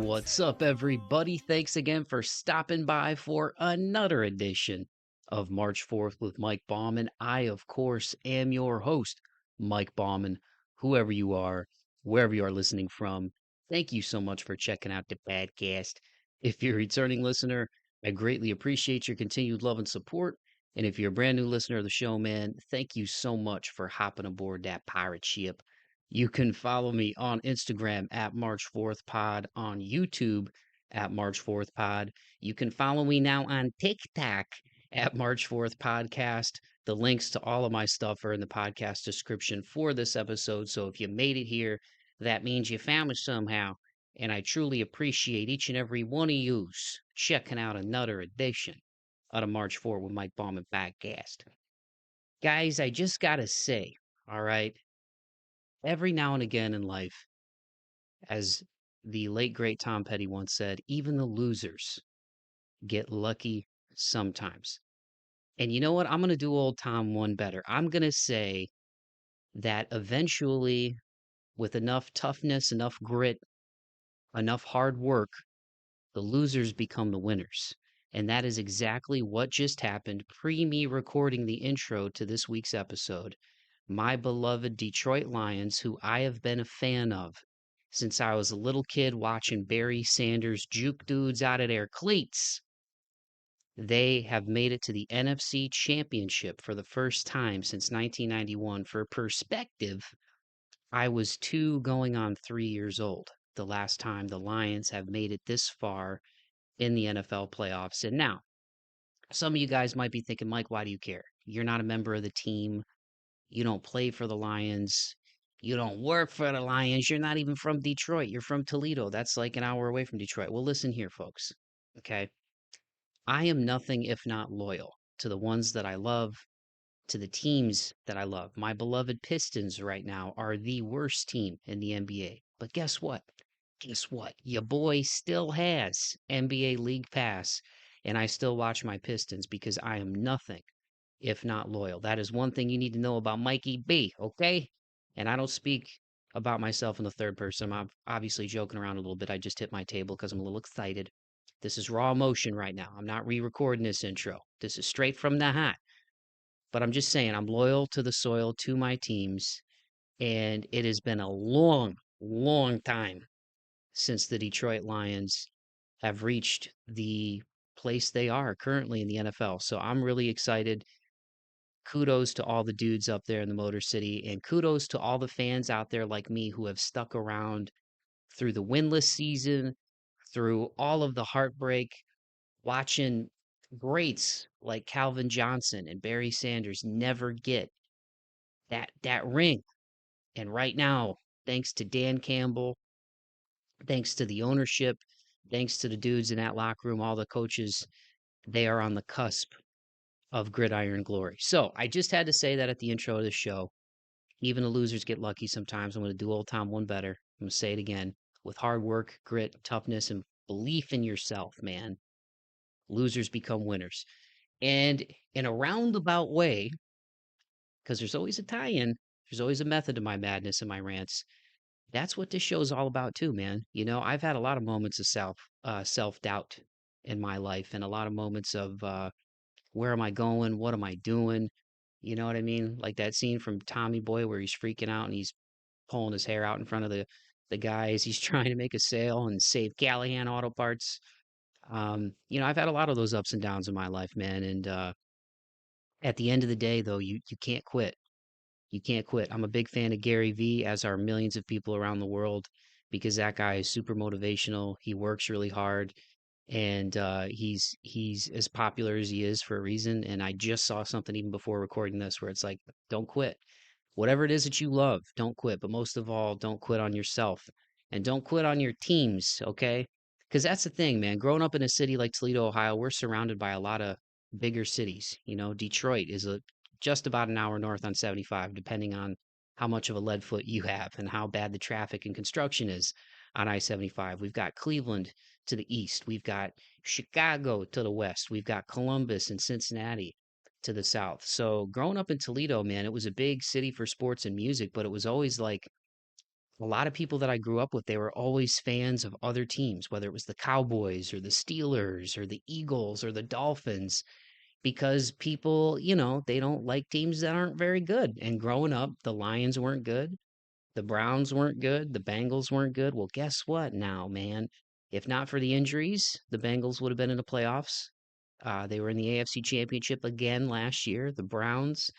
What's up, everybody? Thanks again for stopping by for another edition of March 4th with Mike Bauman. I, of course, am your host, Mike Bauman. Whoever you are, wherever you are listening from, thank you so much for checking out the podcast. If you're a returning listener, I greatly appreciate your continued love and support. And if you're a brand new listener of the show, man, thank you so much for hopping aboard that pirate ship. You can follow me on Instagram at March 4th Pod, on YouTube at March 4th Pod. You can follow me now on TikTok at March 4th Podcast. The links to all of my stuff are in the podcast description for this episode. So if you made it here, that means you found me somehow. And I truly appreciate each and every one of yous checking out another edition of the March 4th with Mike Bauman podcast. Guys, I just got to say, all right, every now and again in life, as the late great Tom Petty once said, even the losers get lucky sometimes. And you know what? I'm going to do old Tom one better. I'm going to say that eventually, with enough toughness, enough grit, enough hard work, the losers become the winners. And that is exactly what just happened pre me recording the intro to this week's episode. My beloved Detroit Lions, who I have been a fan of since I was a little kid watching Barry Sanders juke dudes out of their cleats. They have made it to the NFC Championship for the first time since 1991. For perspective, I was 2 going on 3 years old the last time the Lions have made it this far in the NFL playoffs. And now, some of you guys might be thinking, Mike, why do you care? You're not a member of the team. You don't play for the Lions. You don't work for the Lions. You're not even from Detroit. You're from Toledo. That's like an hour away from Detroit. Well, listen here, folks. Okay. I am nothing if not loyal to the ones that I love, to the teams that I love. My beloved Pistons right now are the worst team in the NBA. But guess what? Guess what? Your boy still has NBA League Pass, and I still watch my Pistons because I am nothing if not loyal. That is one thing you need to know about Mikey B, okay? And I don't speak about myself in the third person. I'm obviously joking around a little bit. I just hit my table because I'm a little excited. This is raw emotion right now. I'm not re recording this intro. This is straight from the hat. But I'm just saying, I'm loyal to the soil, to my teams. And it has been a long, long time since the Detroit Lions have reached the place they are currently in the NFL. So I'm really excited. Kudos to all the dudes up there in the Motor City, and kudos to all the fans out there like me who have stuck around through the winless season, through all of the heartbreak, watching greats like Calvin Johnson and Barry Sanders never get that ring. And right now, thanks to Dan Campbell, thanks to the ownership, thanks to the dudes in that locker room, all the coaches, they are on the cusp of gridiron glory. So I just had to say that at the intro of the show. Even the losers get lucky sometimes. I'm going to do old Tom one better. I'm going to say it again. With hard work, grit, toughness, and belief in yourself, man, losers become winners. And in a roundabout way, because there's always a tie in, there's always a method to my madness and my rants. That's what this show's all about, too, man. You know, I've had a lot of moments of self doubt in my life and a lot of moments of where am I going? What am I doing? You know what I mean? Like that scene from Tommy Boy where he's freaking out and he's pulling his hair out in front of the guys. He's trying to make a sale and save Callahan Auto Parts. I've had a lot of those ups and downs in my life, man. And at the end of the day, though, you can't quit. You can't quit. I'm a big fan of Gary Vee, as are millions of people around the world, because that guy is super motivational. He works really hard, and he's as popular as he is for a reason. And I just saw something even before recording this where it's like, don't quit. Whatever it is that you love, don't quit. But most of all, don't quit on yourself, and don't quit on your teams, okay? Because that's the thing, man. Growing up in a city like Toledo, Ohio, we're surrounded by a lot of bigger cities. You know, Detroit is just about an hour north on 75, depending on how much of a lead foot you have and how bad the traffic and construction is on I-75. We've got Cleveland to the east. We've got Chicago to the west. We've got Columbus and Cincinnati to the south. So growing up in Toledo, man, it was a big city for sports and music, but it was always like a lot of people that I grew up with, they were always fans of other teams, whether it was the Cowboys or the Steelers or the Eagles or the Dolphins, because people, they don't like teams that aren't very good. And growing up, the Lions weren't good. The Browns weren't good. The Bengals weren't good. Well, guess what now, man? If not for the injuries, the Bengals would have been in the playoffs. They were in the AFC Championship again last year. The Browns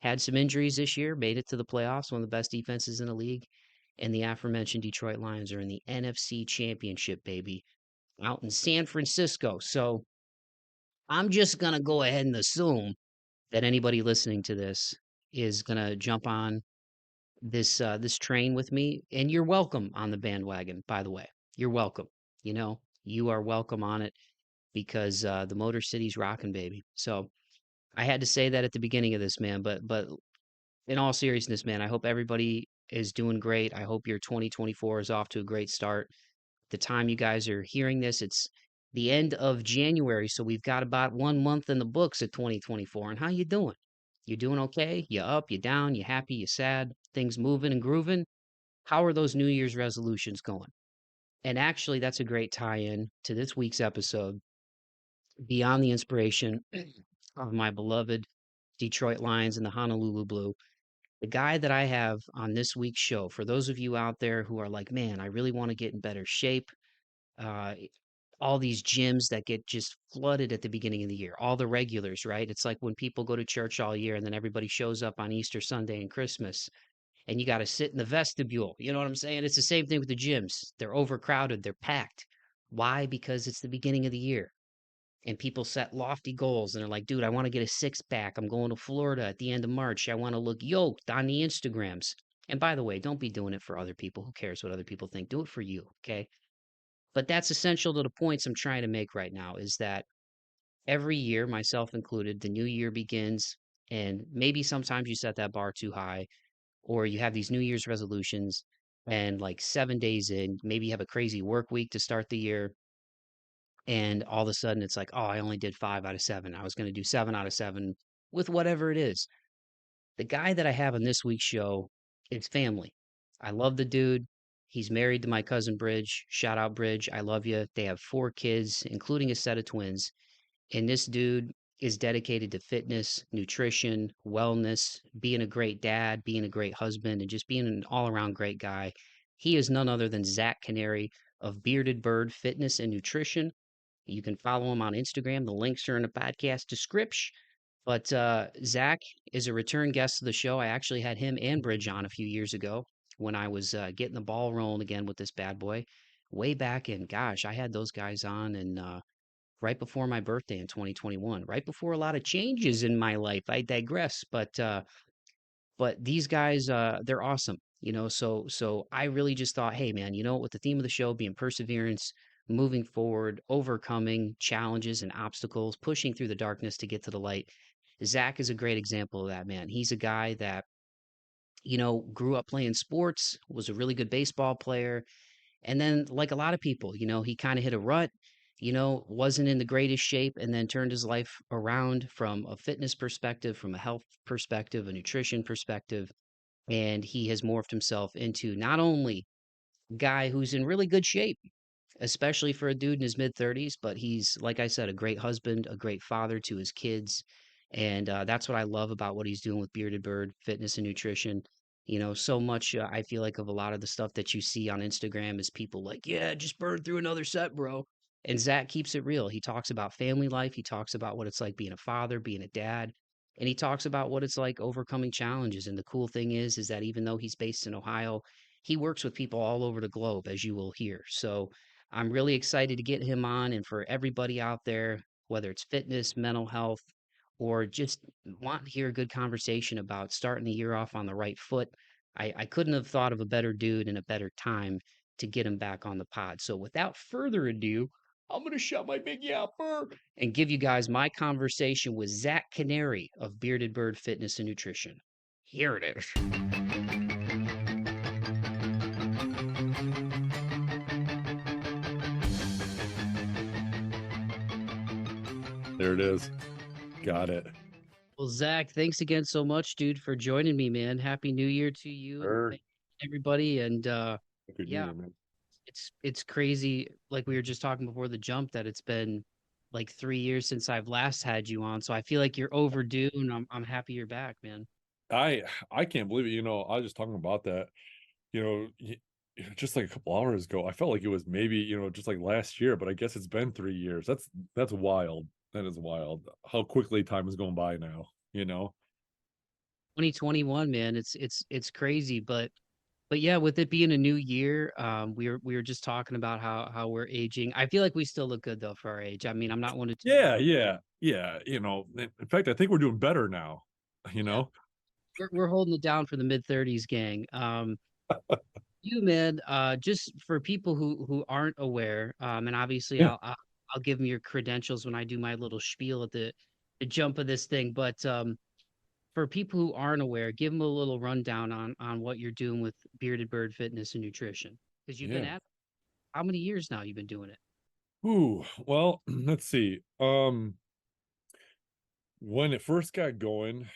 had some injuries this year, made it to the playoffs, one of the best defenses in the league. And the aforementioned Detroit Lions are in the NFC Championship, baby, out in San Francisco. So I'm just going to go ahead and assume that anybody listening to this is going to jump on this train with me, and you're welcome on the bandwagon, by the way. You're welcome. You are welcome on it because the Motor City's rocking, baby. So I had to say that at the beginning of this, man. But in all seriousness, man, I hope everybody is doing great. I hope your 2024 is off to a great start. The time you guys are hearing this, it's the end of January, so we've got about 1 month in the books of 2024. And how you doing? You doing okay? You up? You down? You happy? You sad? Things moving and grooving? How are those New Year's resolutions going? And actually, that's a great tie-in to this week's episode. Beyond the inspiration of my beloved Detroit Lions and the Honolulu Blue, the guy that I have on this week's show, for those of you out there who are like, man, I really want to get in better shape, uh, all these gyms that get just flooded at the beginning of the year, all the regulars, right? It's like when people go to church all year and then everybody shows up on Easter Sunday and Christmas and you got to sit in the vestibule. You know what I'm saying? It's the same thing with the gyms. They're overcrowded, they're packed. Why? Because it's the beginning of the year and people set lofty goals and they're like, dude, I want to get a six pack. I'm going to Florida at the end of March. I want to look yoked on the Instagrams. And by the way, don't be doing it for other people. Who cares what other people think? Do it for you, okay? But that's essential to the points I'm trying to make right now is that every year, myself included, the new year begins, and maybe sometimes you set that bar too high, or you have these New Year's resolutions, and like 7 days in, maybe you have a crazy work week to start the year, and all of a sudden it's like, oh, I only did 5 out of 7. I was going to do 7 out of 7 with whatever it is. The guy that I have on this week's show is family. I love the dude. He's married to my cousin Bridge. Shout out Bridge. I love you. They have 4 kids, including a set of twins. And this dude is dedicated to fitness, nutrition, wellness, being a great dad, being a great husband, and just being an all around great guy. He is none other than Zak Kanary of Bearded Bird Fitness and Nutrition. You can follow him on Instagram. The links are in the podcast description. But Zak is a return guest to the show. I actually had him and Bridge on a few years ago when I was getting the ball rolling again with this bad boy. Way back in, gosh, I had those guys on and right before my birthday in 2021, right before a lot of changes in my life. I digress, but these guys, they're awesome. So I really just thought, hey man, with the theme of the show being perseverance, moving forward, overcoming challenges and obstacles, pushing through the darkness to get to the light. Zak is a great example of that, man. He's a guy that, grew up playing sports, was a really good baseball player, and then, like a lot of people, he kind of hit a rut, wasn't in the greatest shape, and then turned his life around from a fitness perspective, from a health perspective, a nutrition perspective. And he has morphed himself into not only a guy who's in really good shape, especially for a dude in his mid 30s. But he's, like I said, a great husband, a great father to his kids. And that's what I love about what he's doing with Bearded Bird Fitness and Nutrition. So much I feel like of a lot of the stuff that you see on Instagram is people like, yeah, just burn through another set, bro. And Zak keeps it real. He talks about family life. He talks about what it's like being a father, being a dad, and he talks about what it's like overcoming challenges. And the cool thing is that even though he's based in Ohio, he works with people all over the globe, as you will hear. So I'm really excited to get him on. And for everybody out there, whether it's fitness, mental health, or just want to hear a good conversation about starting the year off on the right foot, I couldn't have thought of a better dude and a better time to get him back on the pod. So without further ado, I'm going to shut my big yapper and give you guys my conversation with Zak Kanary of Bearded Bird Fitness and Nutrition. Here it is. There it is. Got it. Well, Zak, thanks again so much, dude, for joining me, man. Happy New Year to you. Sure. everybody. And Happy New yeah, Year, man. it's crazy. Like we were just talking before the jump, that it's been like 3 years since I've last had you on. So I feel like you're overdue, and I'm happy you're back, man. I can't believe it. I was just talking about that. You know, just like a couple hours ago, I felt like it was maybe just like last year, but I guess it's been 3 years. That's wild. That is wild. How quickly time is going by now. 2021, man, it's crazy, but yeah, with it being a new year, we were just talking about how we're aging. I feel like we still look good though for our age. I mean, I'm not one to toot Yeah, our own. yeah, yeah. In fact, I think we're doing better now. You Yeah, know. we're holding it down for the mid 30s gang. You man, just for people who aren't aware, and obviously Yeah, I'll give them your credentials when I do my little spiel at the jump of this thing. But for people who aren't aware, give them a little rundown on what you're doing with Bearded Bird Fitness and Nutrition, because you've been yeah. at how many years now you've been doing it? Ooh, well, let's see. When it first got going,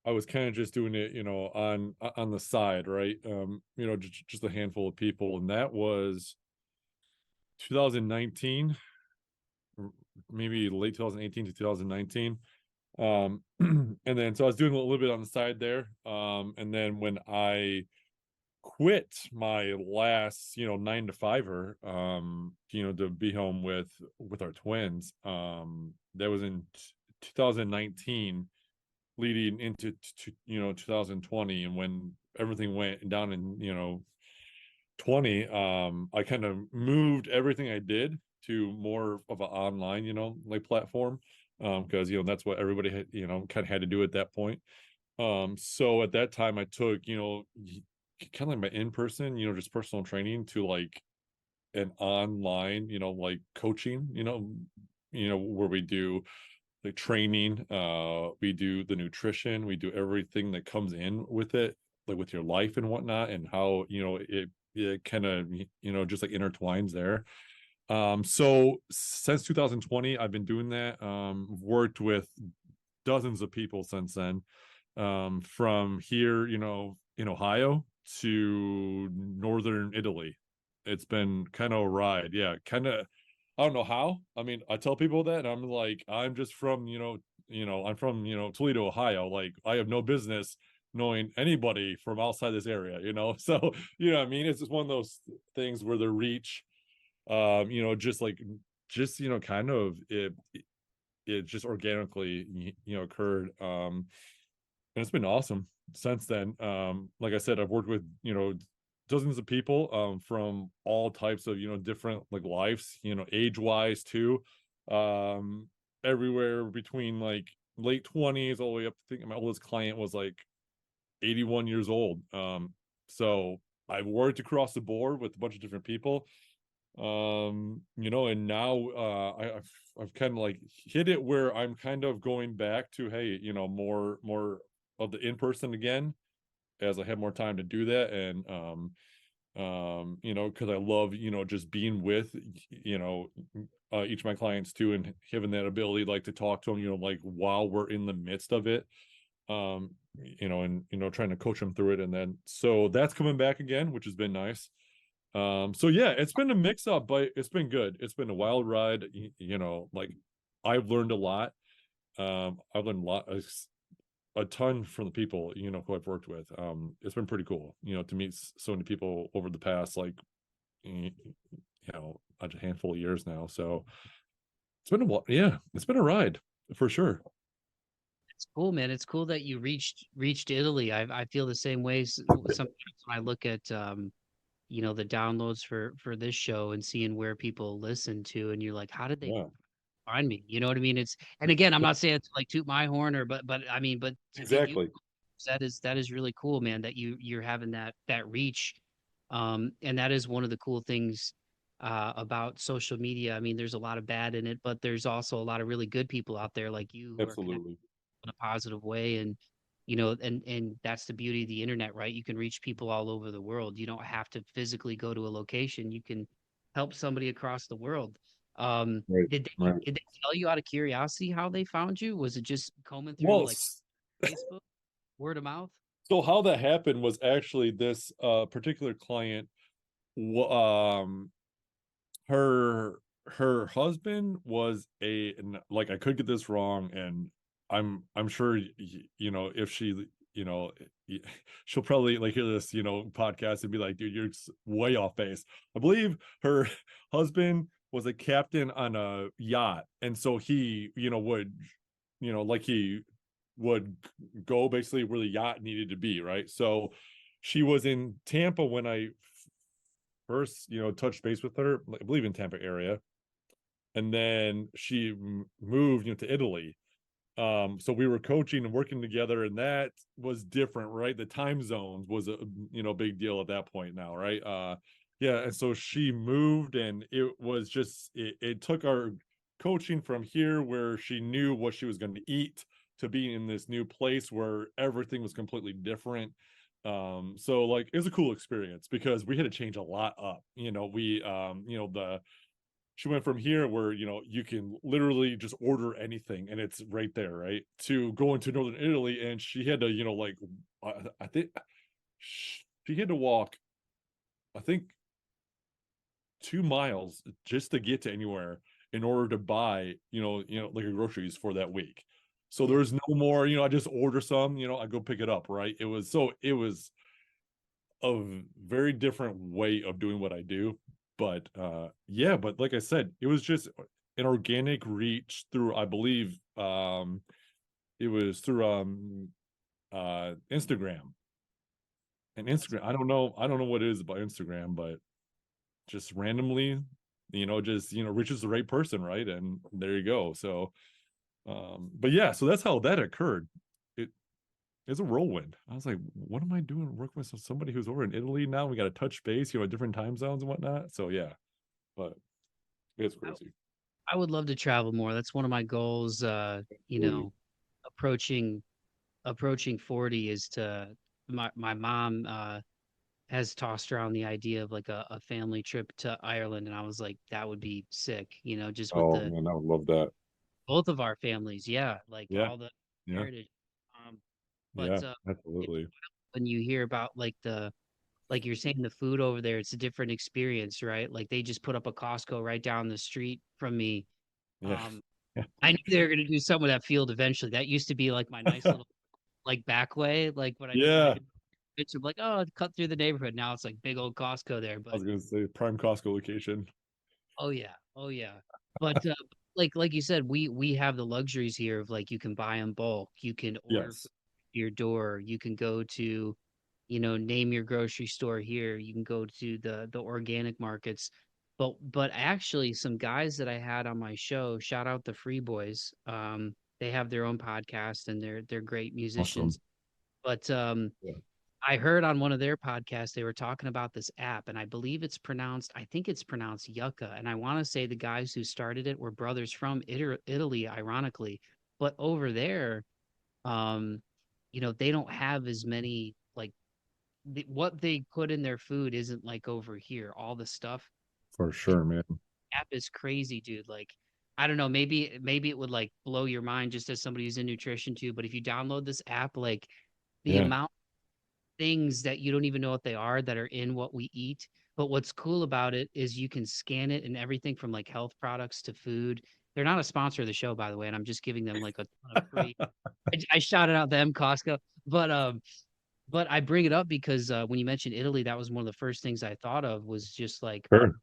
I was kind of just doing it, on the side, right? Just a handful of people, and that was 2019, maybe late 2018 to 2019. And then so I was doing a little bit on the side there. And then when I quit my last, 9 to 5er, to be home with our twins, that was in 2019 leading into 2020, and when everything went down in 20, I kind of moved everything I did to more of an online like platform, because that's what everybody had, kind of had to do at that point. So at that time I took kind of like my in-person just personal training to like an online like coaching, where we do the training, we do the nutrition, we do everything that comes in with it, like with your life and whatnot, and how it kind of just like intertwines there. So since 2020 I've been doing that. Worked with dozens of people since then, from here in Ohio to northern Italy. It's been kind of a ride. Yeah, kind of. I don't know how. I mean, I tell people that, and I'm like, I'm just from, I'm from, Toledo, Ohio. Like, I have no business knowing anybody from outside this area. So, what I mean? It's just one of those things where the reach, just like, just, kind of it just organically, occurred. And it's been awesome since then. Like I said, I've worked with dozens of people, from all types of different like lives, age wise too, um everywhere between like late 20s all the way up. I think my oldest client was like 81 years old. So I've worked across the board with a bunch of different people, and now I've kind of like hit it where I'm kind of going back to, hey, more of the in-person again, as I have more time to do that. And because I love just being with each of my clients too, and having that ability like to talk to them like while we're in the midst of it, and trying to coach them through it. And then so that's coming back again, which has been nice. So yeah, it's been a mix up, but it's been good. It's been a wild ride. Like I've learned a lot. I've learned a ton from the people, who I've worked with. It's been pretty cool, to meet so many people over the past, like, a handful of years now. So it's been yeah, it's been a ride for sure. It's cool, man. It's cool that you reached Italy. I feel the same way sometimes when I look at the downloads for this show and seeing where people listen to, and you're like, how did they Yeah, find me? You know what I mean? It's, and again, I'm not saying to like toot my horn, or but I mean, but to give you, exactly. that is really cool, man, that you're having that reach. And that is one of the cool things about social media. I mean, there's a lot of bad in it, but there's also a lot of really good people out there like you who are connected Absolutely. in a positive way. And and that's the beauty of the internet, right? You can reach people all over the world. You don't have to physically go to a location. You can help somebody across the world. Right, Did they right. did they tell you out of curiosity how they found you? Was it just combing through Well, like Facebook, word of mouth? So how that happened was actually this particular client, um, her her husband was like, I could get this wrong, and I'm sure if she she'll probably like hear this podcast and be like, dude, you're way off base. I believe her husband was a captain on a yacht, and so he would like he would go basically where the yacht needed to be, right? So she was in Tampa when I first touched base with her, I believe in Tampa area, and then she moved to Italy. So we were coaching and working together, and that was different, right? The time zones was a big deal at that point now, right? Yeah, and so she moved, and it was just it took our coaching from here where she knew what she was going to eat to being in this new place where everything was completely different. So like it was a cool experience because we had to change a lot up. We the she went from here where you can literally just order anything and it's right there, right, to going to northern Italy, and she had to like I think she had to walk, I think, 2 miles just to get to anywhere in order to buy like groceries for that week. So Yeah. there's no more I just order some, I go pick it up, right? It was a very different way of doing what I do. But yeah, but like I said, it was just an organic reach through, I believe, it was through Instagram. And That's Instagram, I don't know what it is about Instagram, but just randomly, just reaches the right person, right? And there you go. So but yeah, so that's how that occurred. It It's a whirlwind. I was like, what am I doing working with somebody who's over in Italy now? We got to touch base, different time zones and whatnot. So yeah, but it's I, crazy. I would love to travel more. That's one of my goals. Absolutely. Approaching 40 is to my mom has tossed around the idea of like a family trip to Ireland, and I was like, that would be sick, just with Oh the man, I would love that. both of our families, yeah, like Yeah, all the yeah, heritage. Um, but yeah, it's absolutely. when you hear about like you're saying the food over there, it's a different experience, right? Like they just put up a Costco right down the street from me. Yeah, Um, I knew they were going to do some of that field eventually. That used to be like my nice yeah, little like back way. Like when I knew that I yeah. could bitch, I'm like, oh, cut through the neighborhood. Now it's like big old Costco there. I But was gonna say prime Costco location. oh yeah, oh yeah. But like you said, we have the luxuries here of like you can buy in bulk, you can order Yes, food to your door, you can go to, name your grocery store here, you can go to the organic markets. But actually, some guys that I had on my show, shout out the Free Boys. They have their own podcast and they're great awesome. musicians. But Yeah, I heard on one of their podcasts they were talking about this app, and I think it's pronounced Yucca. And I want to say the guys who started it were brothers from Italy, ironically. But over there, um, they don't have as many like what they put in their food isn't like over here. All the stuff. for This sure, man. app is crazy, dude. Like, I don't know, maybe it would like blow your mind just as somebody who's in nutrition too. But if you download this app, like the Yeah, amount things that you don't even know what they are that are in what we eat. But what's cool about it is you can scan it and everything from like health products to food. They're not a sponsor of the show, by the way, and I'm just giving them like a ton of free. I shouted out them, Costco, but I bring it up because when you mentioned Italy, that was one of the first things I thought of was just like sure.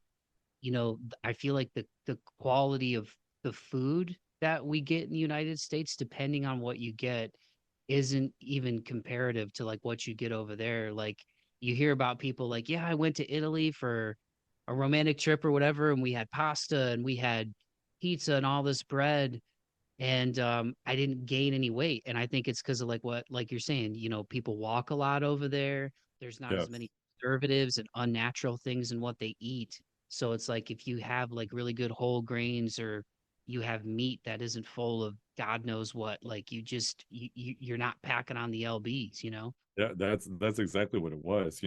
I feel like the quality of the food that we get in the United States, depending on what you get, isn't even comparative to like what you get over there. Like you hear about people like, yeah, I went to Italy for a romantic trip or whatever, and we had pasta and we had pizza and all this bread, and I didn't gain any weight. And I think it's because of like you're saying, people walk a lot over there. There's not as Yes. many preservatives and unnatural things in what they eat. So it's like if you have like really good whole grains or you have meat that isn't full of God knows what, like you're not packing on the lbs. Yeah, that's exactly what it was.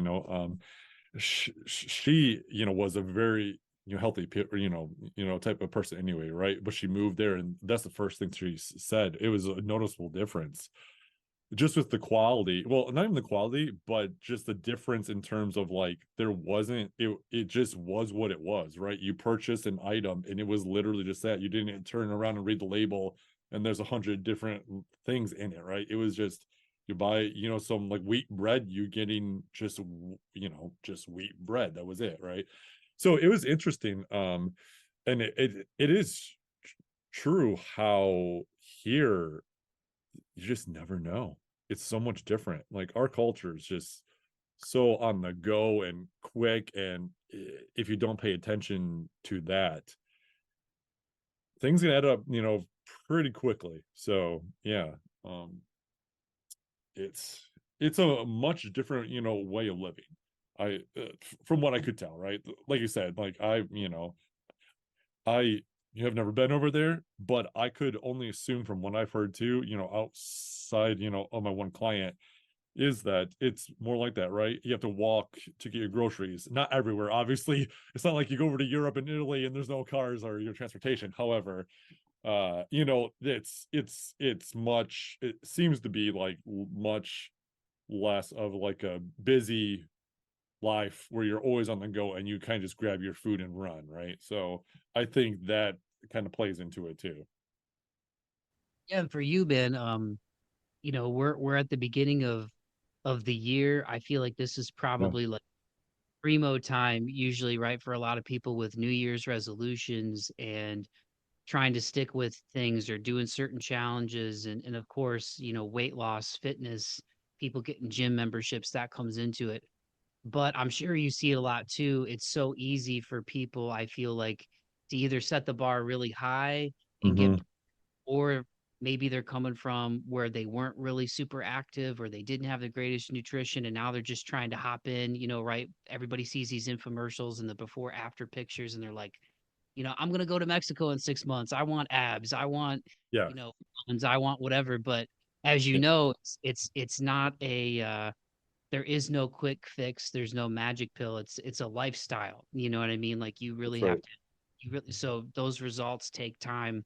She was a very healthy type of person anyway, right? But she moved there, and that's the first thing she said. It was a noticeable difference. just with the quality, well, not even the quality, but just the difference in terms of like there wasn't it just was what it was, right? You purchased an item and it was literally just that. You didn't turn around and read the label and there's 100 different things in it, right? It was just you buy, some like wheat bread, you getting just just wheat bread. That was it, right? So it was interesting. And it is true how here you just never know. It's so much different. Like our culture is just so on the go and quick, and if you don't pay attention to that, things can add up, pretty quickly. So yeah, um, it's a much different, way of living. From what I could tell, right? Like you said, like I you have never been over there, but I could only assume from what I've heard too, outside, of my one client, is that it's more like that, right? You have to walk to get your groceries. Not everywhere, obviously. It's not like you go over to Europe and Italy and there's no cars or your transportation. However, it's much, it seems to be like much less of like a busy life where you're always on the go and you kind of just grab your food and run, right? So I think that kind of plays into it too. Yeah, and for you, Ben, we're at the beginning of the year. I feel like this is Yeah. probably like primo time, usually, right, for a lot of people with New Year's resolutions and trying to stick with things or doing certain challenges. And of course, weight loss, fitness, people getting gym memberships, that comes into it. But I'm sure you see it a lot too. It's so easy for people, I feel like, to either set the bar really high and get, Mm-hmm. or maybe they're coming from where they weren't really super active or they didn't have the greatest nutrition and now they're just trying to hop in, right? Everybody sees these infomercials and the before after pictures and they're like, I'm going to go to Mexico in 6 months. I want abs. I want, Yeah. you know, guns, I want whatever. But as you Yeah. know, it's not there is no quick fix. There's no magic pill. It's a lifestyle. You know what I mean? Like you That's really have right. to, so those results take time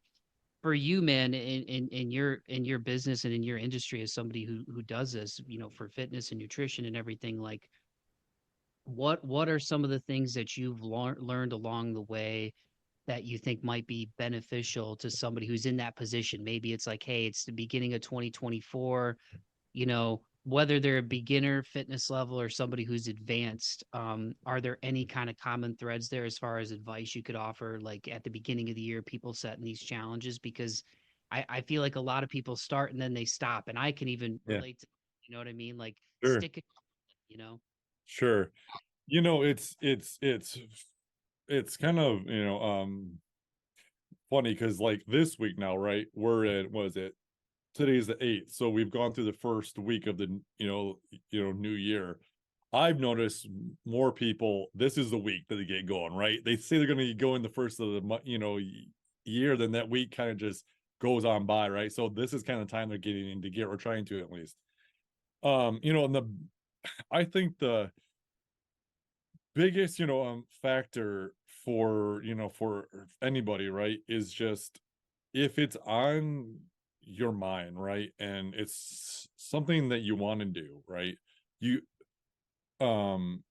for you, man, in your business and in your industry as somebody who does this, for fitness and nutrition and everything. Like, what are some of the things that you've learned along the way that you think might be beneficial to somebody who's in that position? Maybe it's like, hey, it's the beginning of 2024, whether they're a beginner fitness level or somebody who's advanced. Are there any kind of common threads there as far as advice you could offer, like at the beginning of the year, people setting these challenges? Because I feel like a lot of people start and then they stop, and I can even Yeah. relate to, you know what I mean? Like Sure. stick it, you know? Sure. It's kind of, funny because like this week now, right? We're at, what is it? Today's the 8th. So we've gone through the first week of the, new year. I've noticed more people, this is the week that they get going, right? They say they're going to go in the first of the year, then that week kind of just goes on by, right? So this is kind of time they're getting into gear, or trying to at least. And I think the biggest, factor for, for anybody, right, is just if it's on your mind, right, and it's something that you want to do, right, you um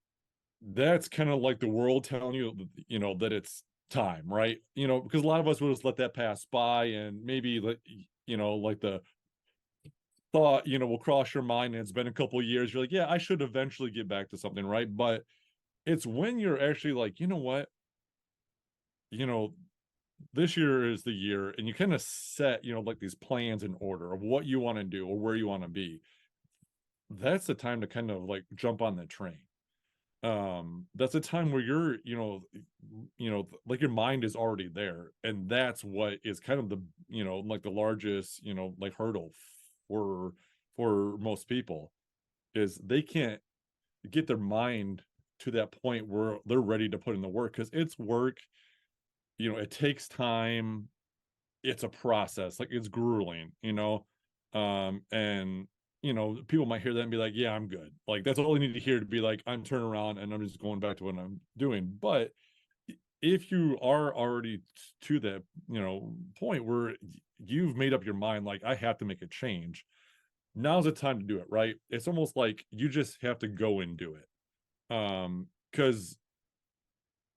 that's kind of like the world telling you, that it's time, right? Because a lot of us will just let that pass by, and maybe let, like the thought, will cross your mind, and it's been a couple of years, you're like, yeah, I should eventually get back to something, right? But it's when you're actually like, you know what, you know this year is the year, and you kind of set, like these plans in order of what you want to do or where you want to be. That's the time to kind of like jump on the train. That's a time where you're, like your mind is already there, and that's what is kind of the, like the largest, like hurdle for most people, is they can't get their mind to that point where they're ready to put in the work, because it's work. It takes time. It's a process. Like, it's grueling, and people might hear that and be like, yeah, I'm good. Like, that's all I need to hear to be like, I'm turning around and I'm just going back to what I'm doing. But if you are already to that, point where you've made up your mind, like, I have to make a change, now's the time to do it, right? It's almost like you just have to go and do it. Because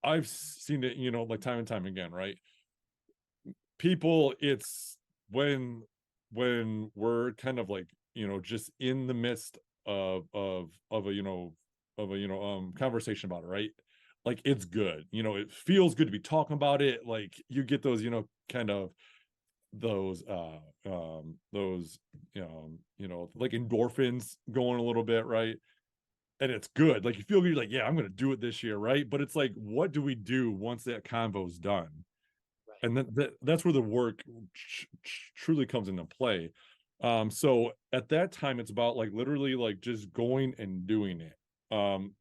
I've seen it, like time and time again, right? People, it's when we're kind of like, just in the midst of a conversation about it, right? Like it's good, it feels good to be talking about it. Like you get those, kind of those like endorphins going a little bit, right? And it's good. Like you feel good, you're like, yeah, I'm gonna do it this year, right? But it's like, what do we do once that convo's done? Right. And that's where the work truly comes into play. So at that time, it's about like literally like just going and doing it. And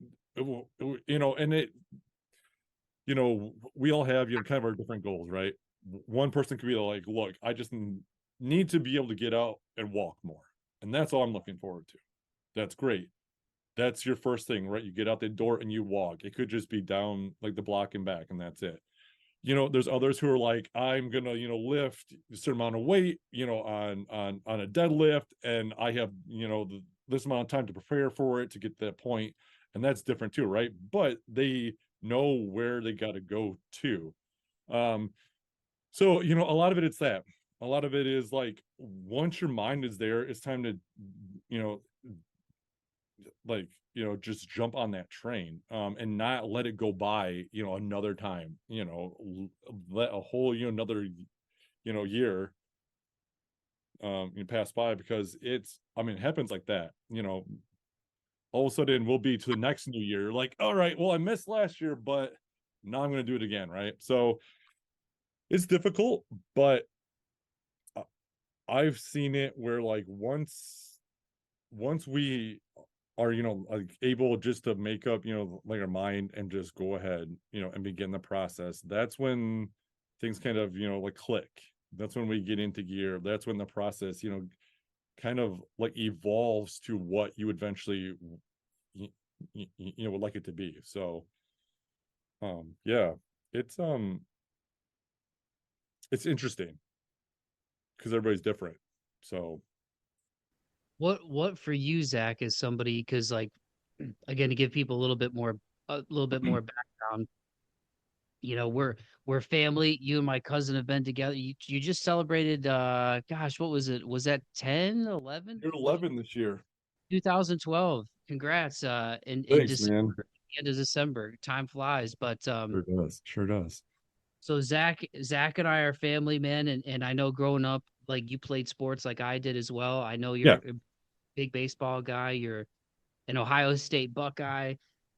we all have, kind of our different goals, right? One person could be like, look, I just need to be able to get out and walk more. And that's all I'm looking forward to. That's great. That's your first thing, right? You get out the door and you walk. It could just be down like the block and back, and that's it. There's others who are like, I'm gonna, lift a certain amount of weight, on a deadlift, and I have, this amount of time to prepare for it to get to that point, and that's different too, right? But they know where they got to go to. Um, so a lot of it, it's that. A lot of it is like once your mind is there, it's time to, you know, like just jump on that train, and not let it go by, another time, let a whole, another, year, pass by, because it happens like that. All of a sudden we'll be to the next new year like, all right, well, I missed last year, but now I'm going to do it again, right? So it's difficult, but uh, I've seen it where like once we are, like able just to make up, like our mind and just go ahead, and begin the process, that's when things kind of, like click. That's when we get into gear. That's when the process, kind of like evolves to what you eventually would like it to be. So yeah, it's it's interesting because everybody's different. So What for you, Zach, is somebody, because like again, to give people a little bit more background, we're family. You and my cousin have been together. You just celebrated gosh, what was it? Was that 10, 11? you're 11 this year. 2012. Congrats. In Thanks, December, man. end of December. Time flies. But Sure does. Sure does. so Zach and I are family, man, and I know growing up, like you played sports like I did as well. I know Yeah. you're a big baseball guy. You're an Ohio State Buckeye.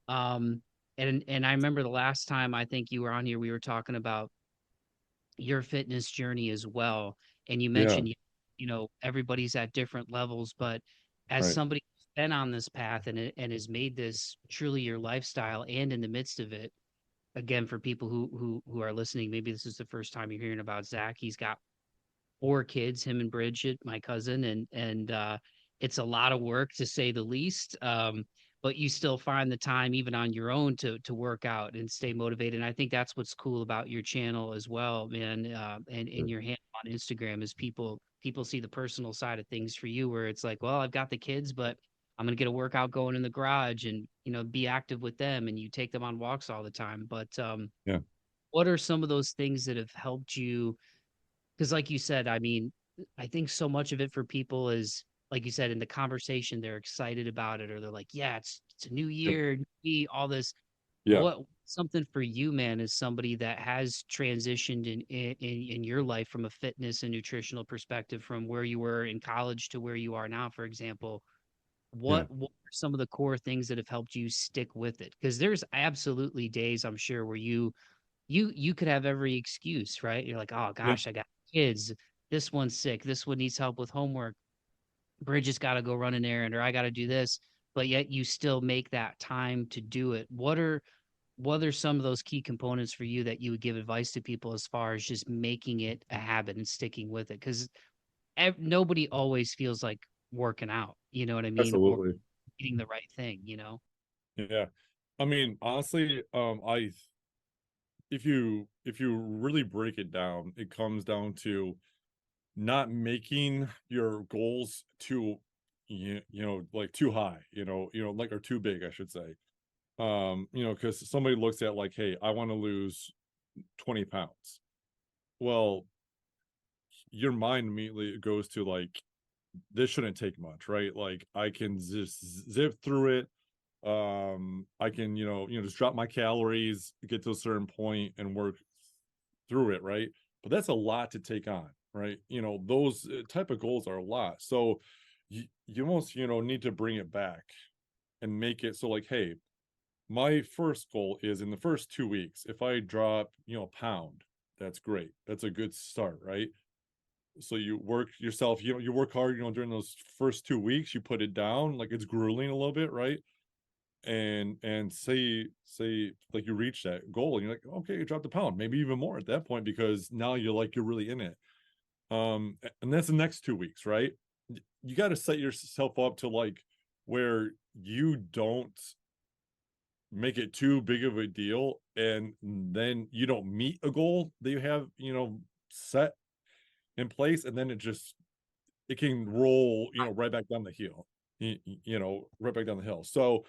Um, and I remember the last time I think you were on here, we were talking about your fitness journey as well. And you Yeah. mentioned, everybody's at different levels, but as Right. somebody who's been on this path and has made this truly your lifestyle, and in the midst of it, again, for people who are listening, maybe this is the first time you're hearing about Zach. He's got 4 kids, him and Bridget, my cousin, and it's a lot of work to say the least. But you still find the time even on your own to work out and stay motivated. And I think that's what's cool about your channel as well, man. And in Sure. your hand on Instagram is people see the personal side of things for you, where it's like, well, I've got the kids, but I'm gonna get a workout going in the garage and be active with them, and you take them on walks all the time. But Yeah. what are some of those things that have helped you? Because like you said, I mean, I think so much of it for people is, like you said, in the conversation, they're excited about it, or they're like, yeah, it's a new Yep. year, me, all this. Yeah. What something for you, man, is somebody that has transitioned in your life from a fitness and nutritional perspective, from where you were in college to where you are now, for example. Yeah. What are some of the core things that have helped you stick with it? Because there's absolutely days, I'm sure, where you could have every excuse, right? You're like, oh Yeah. gosh, I got kids. This one's sick. This one needs help with homework. Bridget's got to go run an errand, or I got to do this. But yet you still make that time to do it. What are some of those key components for you that you would give advice to people as far as just making it a habit and sticking with it? Because nobody always feels like working out. You know what I mean? Or Absolutely. eating the right thing. Yeah. I mean, honestly, I if you really break it down, it comes down to not making your goals too like too high, like, or too big, I should say. Because somebody looks at like, hey, I want to lose 20 pounds. Well, your mind immediately goes to like, this shouldn't take much, right? Like I can just zip through it. I can, just drop my calories, get to a certain point and work through it, right? But that's a lot to take on, right? Those type of goals are a lot. So you almost, need to bring it back and make it so like, hey, my first goal is in the first 2 weeks, if I drop, a pound, that's great. That's a good start, right? So you work yourself, you work hard, during those first 2 weeks, you put it down, like it's grueling a little bit, right? And say like you reach that goal and you're like, okay, you dropped a pound, maybe even more at that point, because now you're really in it. And that's the next 2 weeks, right? You got to set yourself up to like where you don't make it too big of a deal and then you don't meet a goal that you have, set in place, and then it can roll, right back down the hill, right back down the hill. So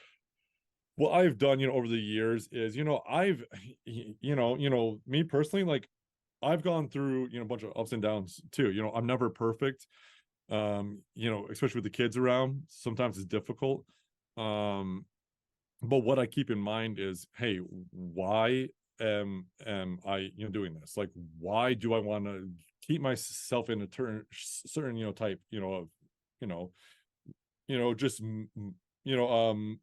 what I've done, over the years is, I've, me personally, like I've gone through, a bunch of ups and downs too. I'm never perfect. Especially with the kids around, sometimes it's difficult. Um, but what I keep in mind is, hey, why am I, doing this? Like, why do I want to keep myself in a certain, type, of, you know, just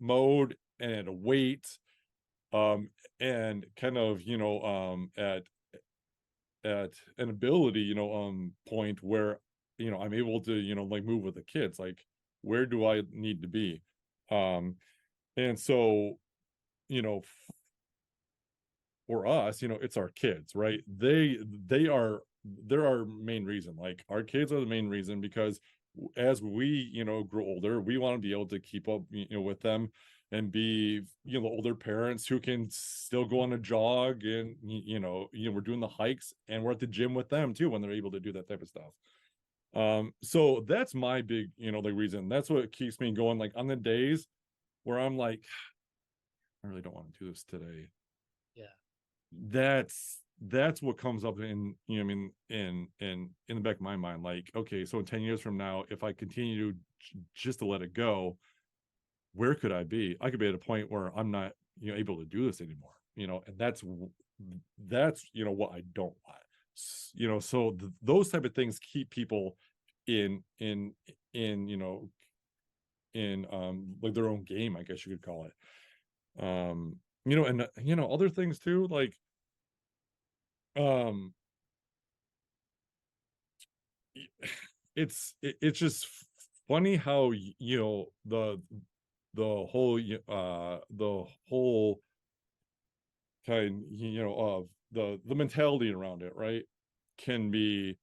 mode and at a weight, um, and kind of, at an ability, point where, I'm able to, like move with the kids. Like, where do I need to be? Um, and so, you know, for us, it's our kids, right? They're our main reason. Like our kids are the main reason, because as we, grow older, we want to be able to keep up, with them and be, older parents who can still go on a jog, and we're doing the hikes and we're at the gym with them too when they're able to do that type of stuff. So that's my big, the reason. That's what keeps me going. Like on the days where I'm like, I really don't want to do this today, Yeah. that's what comes up in, I mean, in the back of my mind. Like, okay, so in 10 years from now, if I continue to just to let it go, where could I be? I could be at a point where I'm not, able to do this anymore, and that's what I don't want. So those type of things keep people in in like their own game, I guess you could call it. And other things too, like um it's just funny how the whole kind, of the mentality around it, right, can be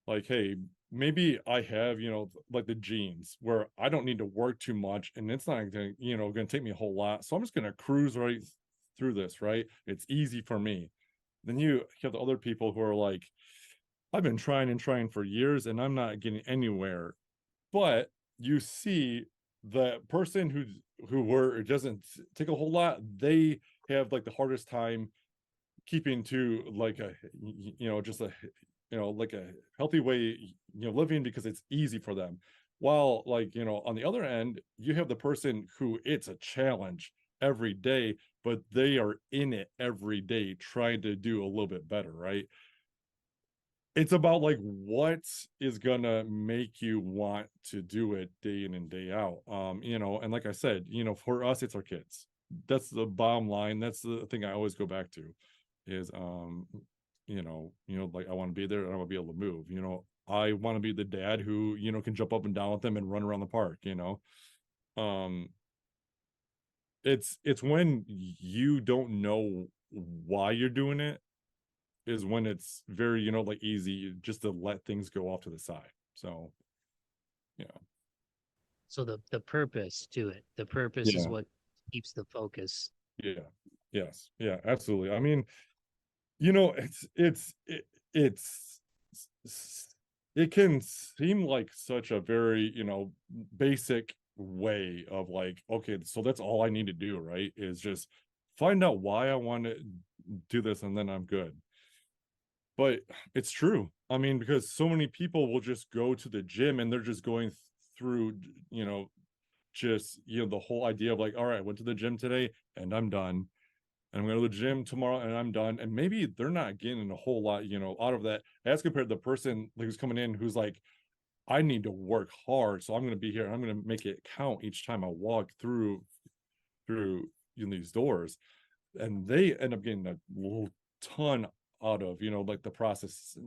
like, hey, maybe I have, like the genes where I don't need to work too much and it's not gonna, gonna take me a whole lot, so I'm just gonna cruise right through this, right? It's easy for me. Then you have the other people who are like, I've been trying and trying for years and I'm not getting anywhere. But you see the person who were it doesn't take a whole lot, they have like the hardest time keeping to like a, just a, like a healthy way, living, because it's easy for them. While like, on the other end, you have the person who it's a challenge every day, but they are in it every day trying to do a little bit better, right? It's about like what is gonna make you want to do it day in and day out. And like I said, for us, it's our kids. That's the bottom line. That's the thing I always go back to is like I want to be there and I want to be able to move. I want to be the dad who, can jump up and down with them and run around the park. Um it's when you don't know why you're doing it is when it's very, like easy just to let things go off to the side. So yeah. So the purpose to it, the purpose is Yeah. what keeps the focus. Yeah. Yes. Yeah, absolutely. I mean, it's it can seem like such a very, basic way of like, okay, so that's all I need to do, right? Is just find out why I want to do this and then I'm good. But it's true. I mean, because so many people will just go to the gym and they're just going through, the whole idea of like, all right, I went to the gym today and I'm done. And I'm going to the gym tomorrow and I'm done. And maybe they're not getting a whole lot, out of that as compared to the person who's coming in who's like, I need to work hard. So I'm going to be here and I'm going to make it count each time I walk through these doors. And they end up getting a ton out of, like the process,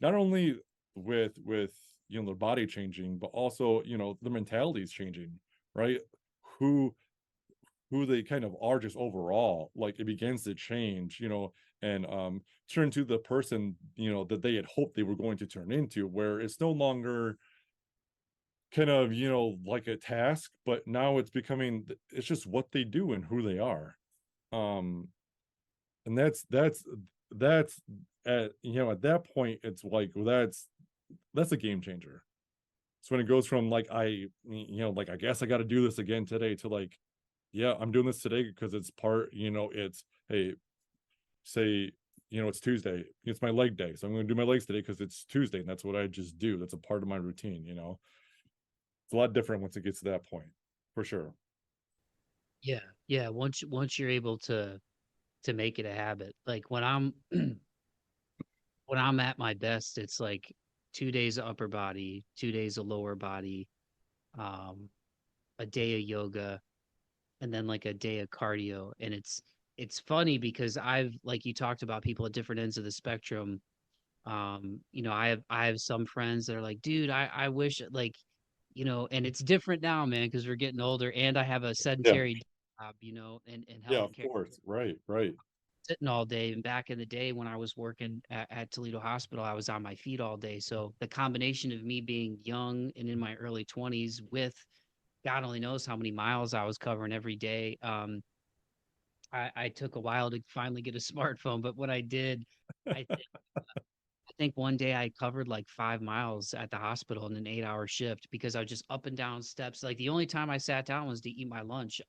not only with their body changing, but also, their mentality is changing, right? Who who they kind of are just overall, like it begins to change, and turn to the person, that they had hoped they were going to turn into, where it's no longer kind of, like a task, but now it's becoming, it's just what they do and who they are. um and that's at that point it's like, well, that's a game changer. So when it goes from like, like, I guess I got to do this again today, to like, yeah, I'm doing this today because it's part, it's, hey, say, it's Tuesday, it's my leg day, so I'm going to do my legs today because it's Tuesday and that's what I just do. That's a part of my routine. It's a lot different once it gets to that point, for sure. Yeah. Yeah. Once you're able to make it a habit. Like when I'm when I'm at my best, it's like 2 days of upper body, 2 days of lower body, um, a day of yoga, and then like a day of cardio. And it's funny because I've like you talked about people at different ends of the spectrum. I have some friends that are like, dude, I wish like, and it's different now, man, because we're getting older and I have a Yeah, sedentary job, in yeah, of healthcare course, right. sitting all day. And back in the day when I was working at Toledo Hospital, I was on my feet all day. So the combination of me being young and in my early 20s with God only knows how many miles I was covering every day. I took a while to finally get a smartphone, but what I did, I think I think one day I covered like 5 miles at the hospital in an 8-hour shift because I was just up and down steps. Like the only time I sat down was to eat my lunch.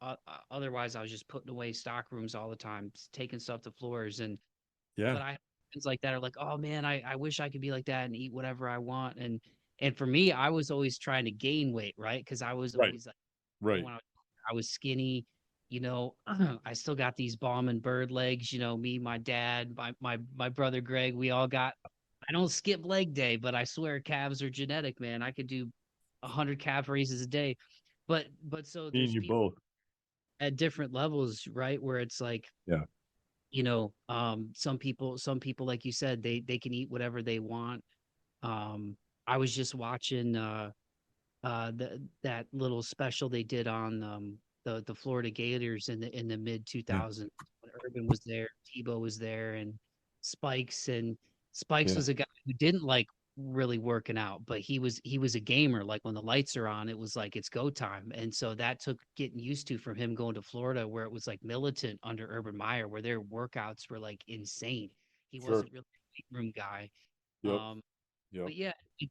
Otherwise, I was just putting away stock rooms all the time, taking stuff to floors. Yeah, But I things like that are like, oh man, I wish I could be like that and eat whatever I want. And for me, I was always trying to gain weight, right? Because I was right, always like, right. when I was skinny, I still got these Bauman bird legs. Me, my dad, my brother Greg, we all got. I don't skip leg day, but I swear calves are genetic, man. I could do 100 calf raises a day. But so Me and there's you people both. at different levels, right? Where it's like, Yeah, some people like you said, they can eat whatever they want. I was just watching that little special they did on the Florida Gators in the mid yeah, 2000s when Urban was there, Tebow was there, and Spikes and Spikes yeah. was a guy who didn't like really working out, but he was a gamer. Like when the lights are on, it was like it's go time. And so that took getting used to from him going to Florida, where it was like militant under Urban Meyer, where their workouts were like insane. He Sure. wasn't really a weight room guy. Yep, Um, yep. but yeah, it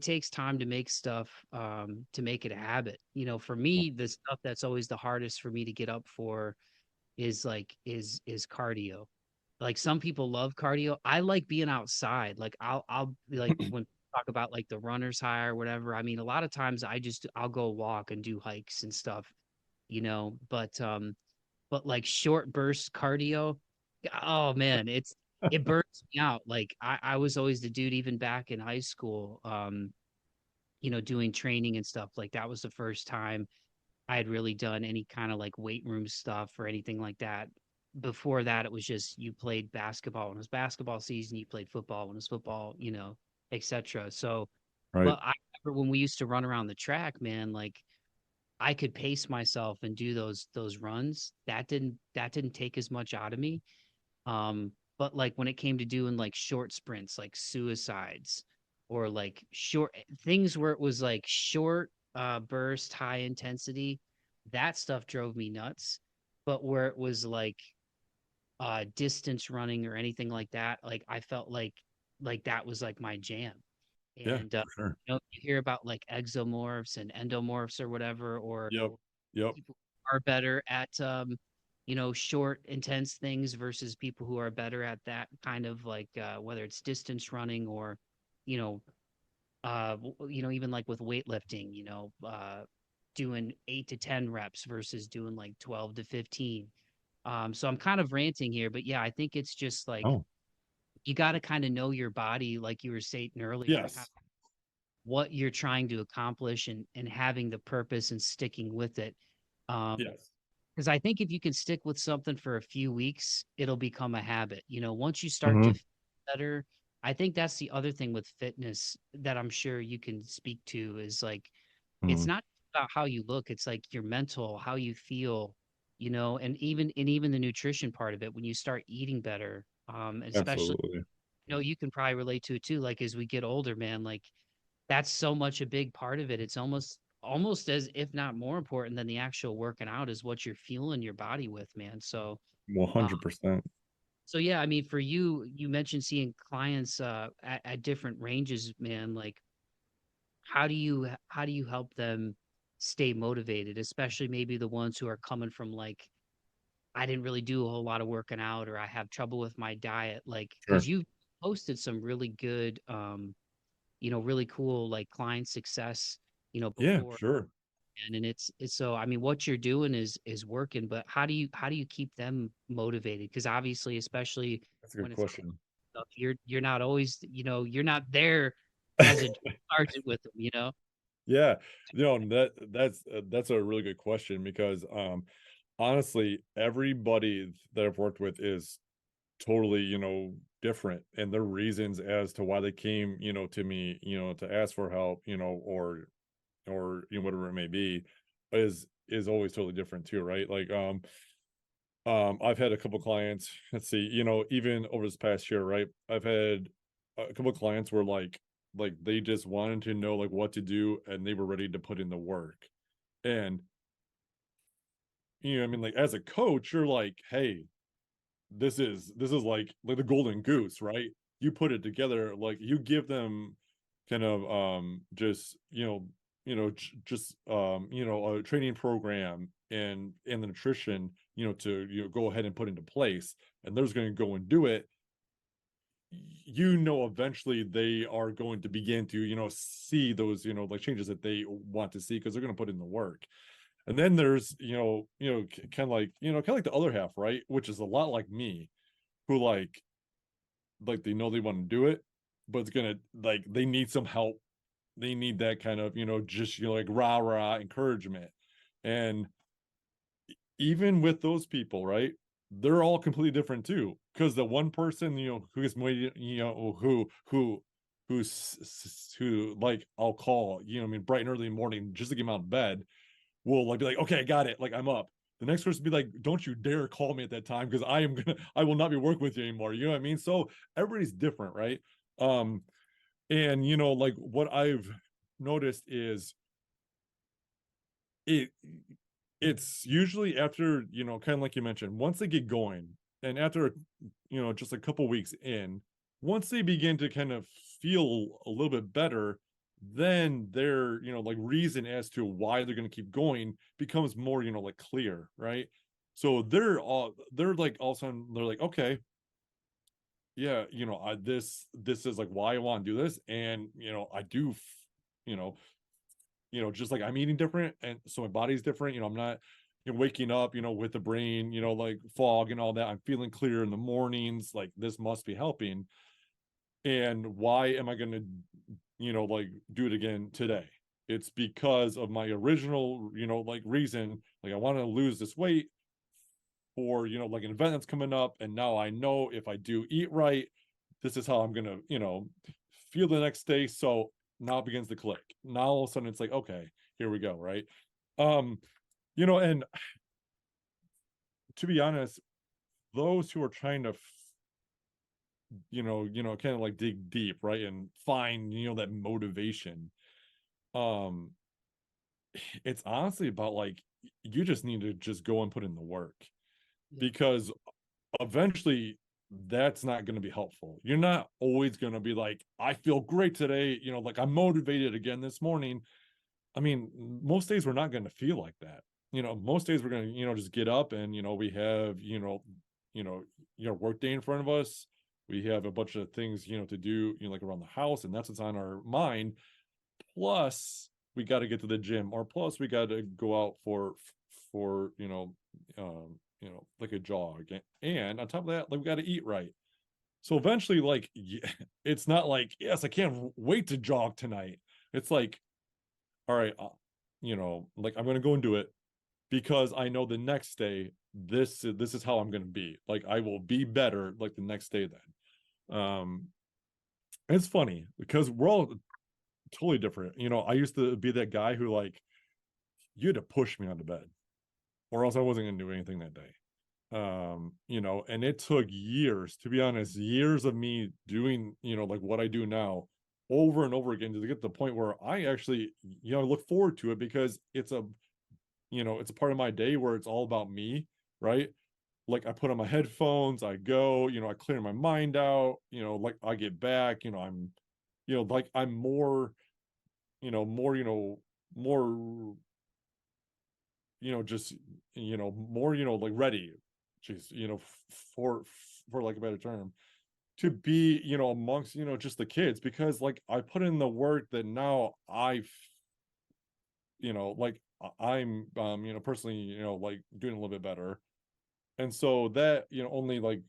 takes time to make stuff to make it a habit. For me, the stuff that's always the hardest for me to get up for is cardio. Like some people love cardio. I like being outside. Like I'll be like when people talk about like the runner's high or whatever. I mean, a lot of times I'll go walk and do hikes and stuff, but like short burst cardio, oh man, it burns me out. Like I was always the dude even back in high school, doing training and stuff. Like that was the first time I had really done any kind of like weight room stuff or anything like that. Before that, it was just you played basketball when it was basketball season, you played football when it was football, etc. So, Right. but I remember when we used to run around the track, man, like I could pace myself and do those runs. That didn't take as much out of me. But like when it came to doing like short sprints, like suicides, or like short things where it was like short burst, high intensity, that stuff drove me nuts. But where it was like distance running or anything like that, like I felt like that was like my jam. Yeah, And for sure. you hear about like exomorphs and endomorphs or whatever, or Yep. Yep. people who are better at short, intense things versus people who are better at that kind of like whether it's distance running or you know even like with weightlifting, doing 8 to 10 reps versus doing like 12 to 15. So I'm kind of ranting here, but yeah, I think it's just like Oh, you got to kind of know your body, like you were saying earlier, and kind yes. of what you're trying to accomplish and having the purpose and sticking with it. Yes. Because I think if you can stick with something for a few weeks, it'll become a habit. Once you start to Hmm. feel better, I think that's the other thing with fitness that I'm sure you can speak to is like it's Hmm. not about how you look, it's like your mental, how you feel, and even the nutrition part of it when you start eating better. And especially, Absolutely. you can probably relate to it too. Like as we get older, man, like that's so much a big part of it. It's almost as if not more important than the actual working out is what you're fueling your body with, man. So uh 100%. so yeah, I mean for you, you mentioned seeing clients at different ranges, man. Like how do you help them stay motivated, especially maybe the ones who are coming from like I didn't really do a whole lot of working out or I have trouble with my diet, like because Sure. you posted some really good really cool like client success, Yeah, before sure. and it's so I mean what you're doing is working, but how do you keep them motivated? Because obviously, especially That's a good when it's question. stuff, you're not always, you're not there as a sergeant with them, Yeah, that's a really good question because honestly, everybody that I've worked with is totally, different and their reasons as to why they came, to me, to ask for help, or whatever it may be is always totally different too, right? Like I've had a couple clients, let's see, even over this past year, right? I've had a couple clients where like they just wanted to know like what to do and they were ready to put in the work. And I mean, like as a coach, you're like, hey, this is like the golden goose, right? You put it together, like you give them kind of just just a training program and the nutrition, to go ahead and put into place, and they're going to go and do it. Eventually they are going to begin to see those like changes that they want to see because they're going to put in the work. And then there's kind of like the other half, right, which is a lot like me, who like they know they want to do it, but it's gonna like they need some help. They need that kind of just like rah rah encouragement. And even with those people, right, they're all completely different too. Because the one person who is who like I'll call I mean bright and early in the morning just to get him out of bed will like be like, okay, I got it, like I'm up. The next person be like, don't you dare call me at that time because I will not be working with you anymore. You know what I mean? So everybody's different, right? Um, and like what I've noticed is it it's usually after, kind of like you mentioned, once they get going and after, just a couple weeks in, once they begin to kind of feel a little bit better, then their, like reason as to why they're going to keep going becomes more, like clear, right? So they're like all of a sudden they're like, okay, yeah, this is like why I want to do this. And, I do, you know, just like I'm eating different, and so my body's different. I'm not, waking up, with the brain, like fog and all that. I'm feeling clear in the mornings. Like this must be helping. And why am I going to, like do it again today? It's because of my original, like reason. Like I want to lose this weight for, like an event that's coming up. And now I know if I do eat right, this is how I'm going to, feel the next day. So now it begins to click. Now all of a sudden it's like, okay, here we go. Right. Um, and to be honest, those who are trying to, kind of like dig deep, right, and find, that motivation, um, it's honestly about like you just need to just go and put in the work Yeah. because eventually. that's not going to be helpful. You're not always going to be like, I feel great today, like I'm motivated again this morning. I mean, most days we're not going to feel like that. Most days we're going to, just get up and, we have, you know, work day in front of us. We have a bunch of things, to do, like around the house, and that's what's on our mind. Plus, we got to get to the gym, or plus we got to go out for, like a jog. And on top of that, like we got to eat right. So eventually, like, it's not like, yes, I can't wait to jog tonight. It's like, all right, like I'm gonna go and do it because I know the next day this is how I'm gonna be. Like I will be better like the next day then. It's funny because we're all totally different. I used to be that guy who like you had to push me onto bed or else I wasn't gonna do anything that day. And it took years, to be honest, years of me doing, like what I do now over and over again to get to the point where I actually, look forward to it because it's a part of my day where it's all about me, right? Like I put on my headphones, I go, I clear my mind out, like I get back, like I'm more, more, more, just, more, like ready, just, for like a better term, to be, amongst, just the kids because like I put in the work that now like I'm, personally, like doing a little bit better. And so that, only like,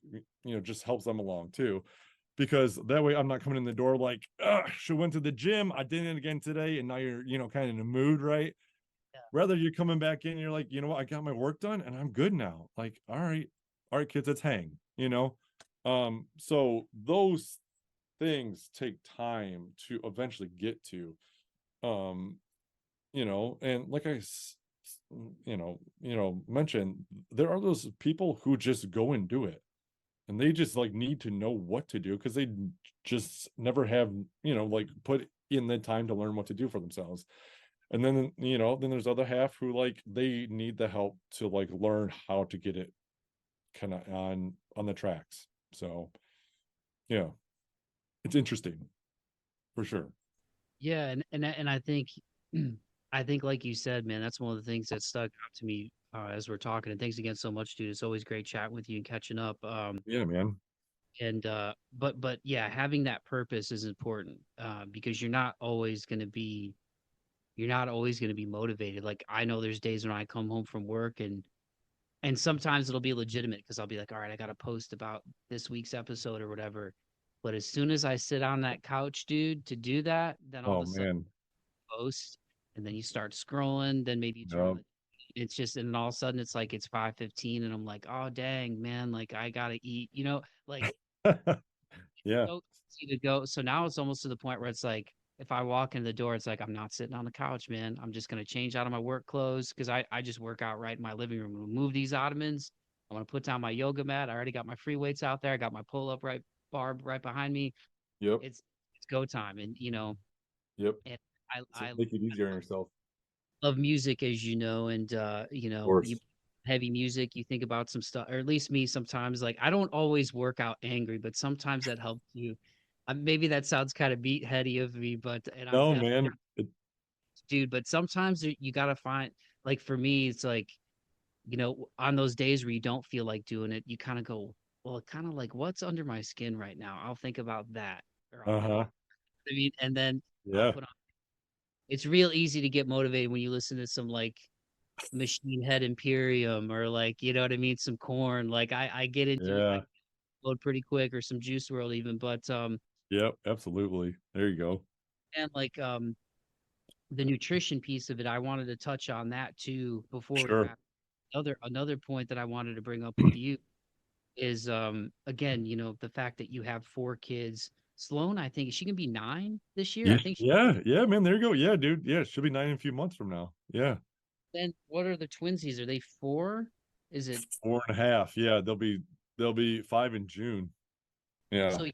just helps them along too. Because that way I'm not coming in the door like, she went to the gym, I did it again today, and now you're, kind of in a mood, right? Rather you're coming back in, you're like, you know what, I got my work done and I'm good now. Like, all right, kids, let's hang. So those things take time to eventually get to. Um, and like mentioned, there are those people who just go and do it. And they just like need to know what to do because they just never have, like put in the time to learn what to do for themselves. And then, then there's other half who like they need the help to like learn how to get it kind of on the tracks. So yeah, it's interesting for sure. Yeah, and I think I think like you said, man, that's one of the things that stuck out to me as we're talking. And thanks again so much, dude. It's always great chatting with you and catching up. Yeah, man. And but yeah, having that purpose is important because you're not always going to be motivated. Like I know there's days when I come home from work and sometimes it'll be legitimate because I'll be like, all right, I got to post about this week's episode or whatever. But as soon as I sit on that couch, dude, to do that, then all of Oh a sudden man. post and then you start scrolling, then maybe you turn on Yep. the it's just and all of a sudden it's like it's 5:15 and I'm like, oh dang, man, like I gotta eat, like Yeah. so easy to go. So now it's almost to the point where it's like if I walk in the door, it's like I'm not sitting on the couch, man. I'm just gonna change out of my work clothes because I just work out right in my living room. I'm gonna move these ottomans. I'm gonna put down my yoga mat. I already got my free weights out there. I got my pull up right bar right behind me. Yep. It's go time, and Yep. and I So I make it easier on yourself. love music, as you know, and Of you course. heavy music, you think about some stuff, or at least me sometimes. Like I don't always work out angry, but sometimes that helps you. Maybe that sounds kind of meatheady of me, but and I'm No, definitely man. dude. But sometimes you gotta find like for me, it's like on those days where you don't feel like doing it, you kind of go, well, kind of like what's under my skin right now. I'll think about that, or I'll Uh-huh. I mean, and then I'll Yeah. put on. It's real easy to get motivated when you listen to some like Machine Head Imperium or like you know what I mean, some corn. Like I get into I Yeah. load pretty quick or some Juice World even, but Yep. Absolutely. There you go. and like the nutrition piece of it, I wanted to touch on that too before we Sure. wrap. Another point that I wanted to bring up with you is again, the fact that you have four kids. Sloan, I think she can be 9 this year. I Yeah. think Yeah. Yeah, man. There you go. Yeah, dude. Yeah. She'll be 9 in a few months from now. Yeah. then what are the twinsies? Are they 4? Is it 4.5. Yeah. They'll be 5 in June. Yeah. so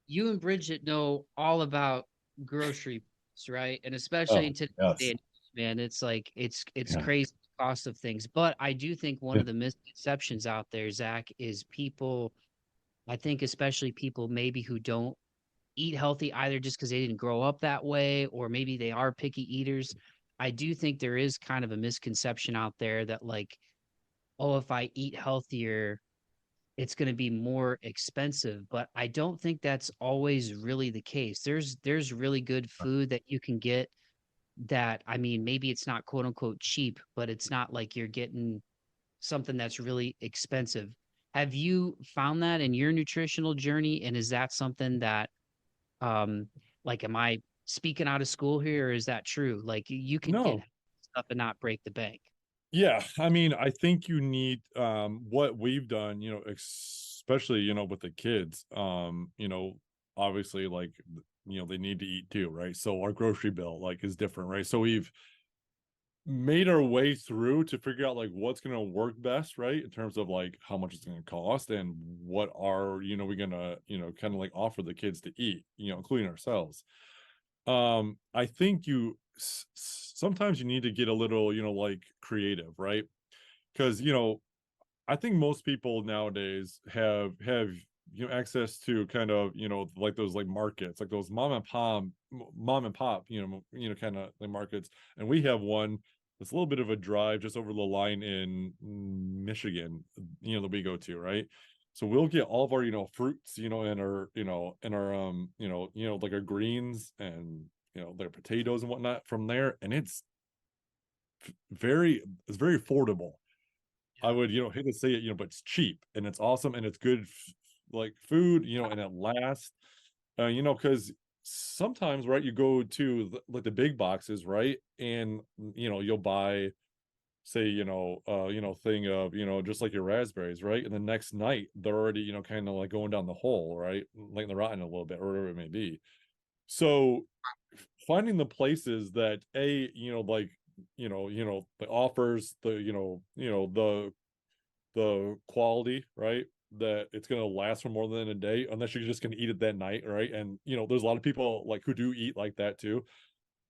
you and Bridget know all about grocery, right? And especially Oh, in today's day yes. and age, man, it's like it's Yeah. crazy the cost of things. But I do think one Yeah. of the misconceptions out there, Zach, is people I think especially people maybe who don't eat healthy either just because they didn't grow up that way, or maybe they are picky eaters. I do think there is kind of a misconception out there that like, oh, if I eat healthier, it's going to be more expensive, but I don't think that's always really the case. There's really good food that you can get that, I mean, maybe it's not quote unquote cheap, but it's not like you're getting something that's really expensive. Have you found that in your nutritional journey? And is that something that, um, like, am I speaking out of school here, or is that true? Like, you could get No. stuff and not break the bank. Yeah, I mean, I think you need what we've done, especially, with the kids. Obviously like they need to eat too, right? So our grocery bill like is different, right? So we've made our way through to figure out like what's going to work best, right? In terms of like how much it's going to cost and what are, we going to, kind of like offer the kids to eat, including ourselves. I think sometimes you need to get a little, like creative, right? Because I think most people nowadays have access to kind of like those like markets, like those mom and pop kind of like markets, and we have one that's a little bit of a drive just over the line in Michigan, that we go to, right? So we'll get all of our fruits, and our and our like our greens and their potatoes and whatnot from there, and it's very affordable. I Yeah. would, hate to say it, but it's cheap and it's awesome and it's good, like food, and it lasts, because sometimes, right, you go to like the big boxes, right, and you'll buy, say, thing of, just like your raspberries, right, and the next night they're already, kind of like going down the hole, right, like they're rotting a little bit or whatever it may be. So finding the places that like the offers the the quality, right? That it's going to last for more than a day, unless you're just going to eat it that night, right? And there's a lot of people like who do eat like that too.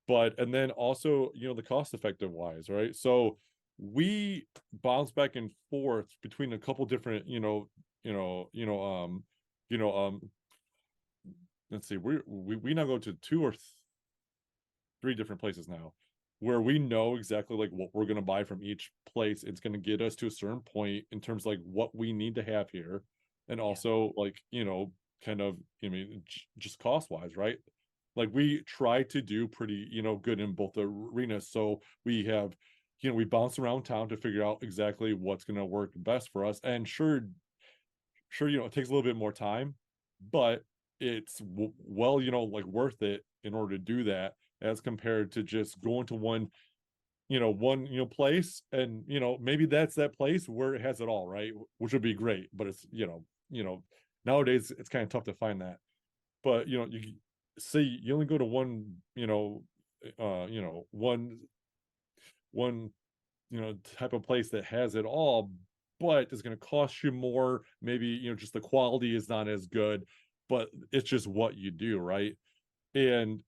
But and then also, the cost effective wise, right? So we bounce back and forth between a couple different, you know, um, let's see, we now go to two or three different places now where we know exactly like what we're going to buy from each place. It's going to get us to a certain point in terms of like what we need to have here, and Yeah. also like kind of, I mean, just cost wise, right? Like we try to do pretty good in both arenas, so we have we bounce around town to figure out exactly what's going to work best for us. And sure, it takes a little bit more time, but it's well, like worth it in order to do that, as compared to just going to one place, and maybe that's that place where it has it all, right, which would be great, but it's nowadays it's kind of tough to find that. But you say you only go to one, one type of place that has it all, but it's going to cost you more, maybe just the quality is not as good, but it's just what you do, right? And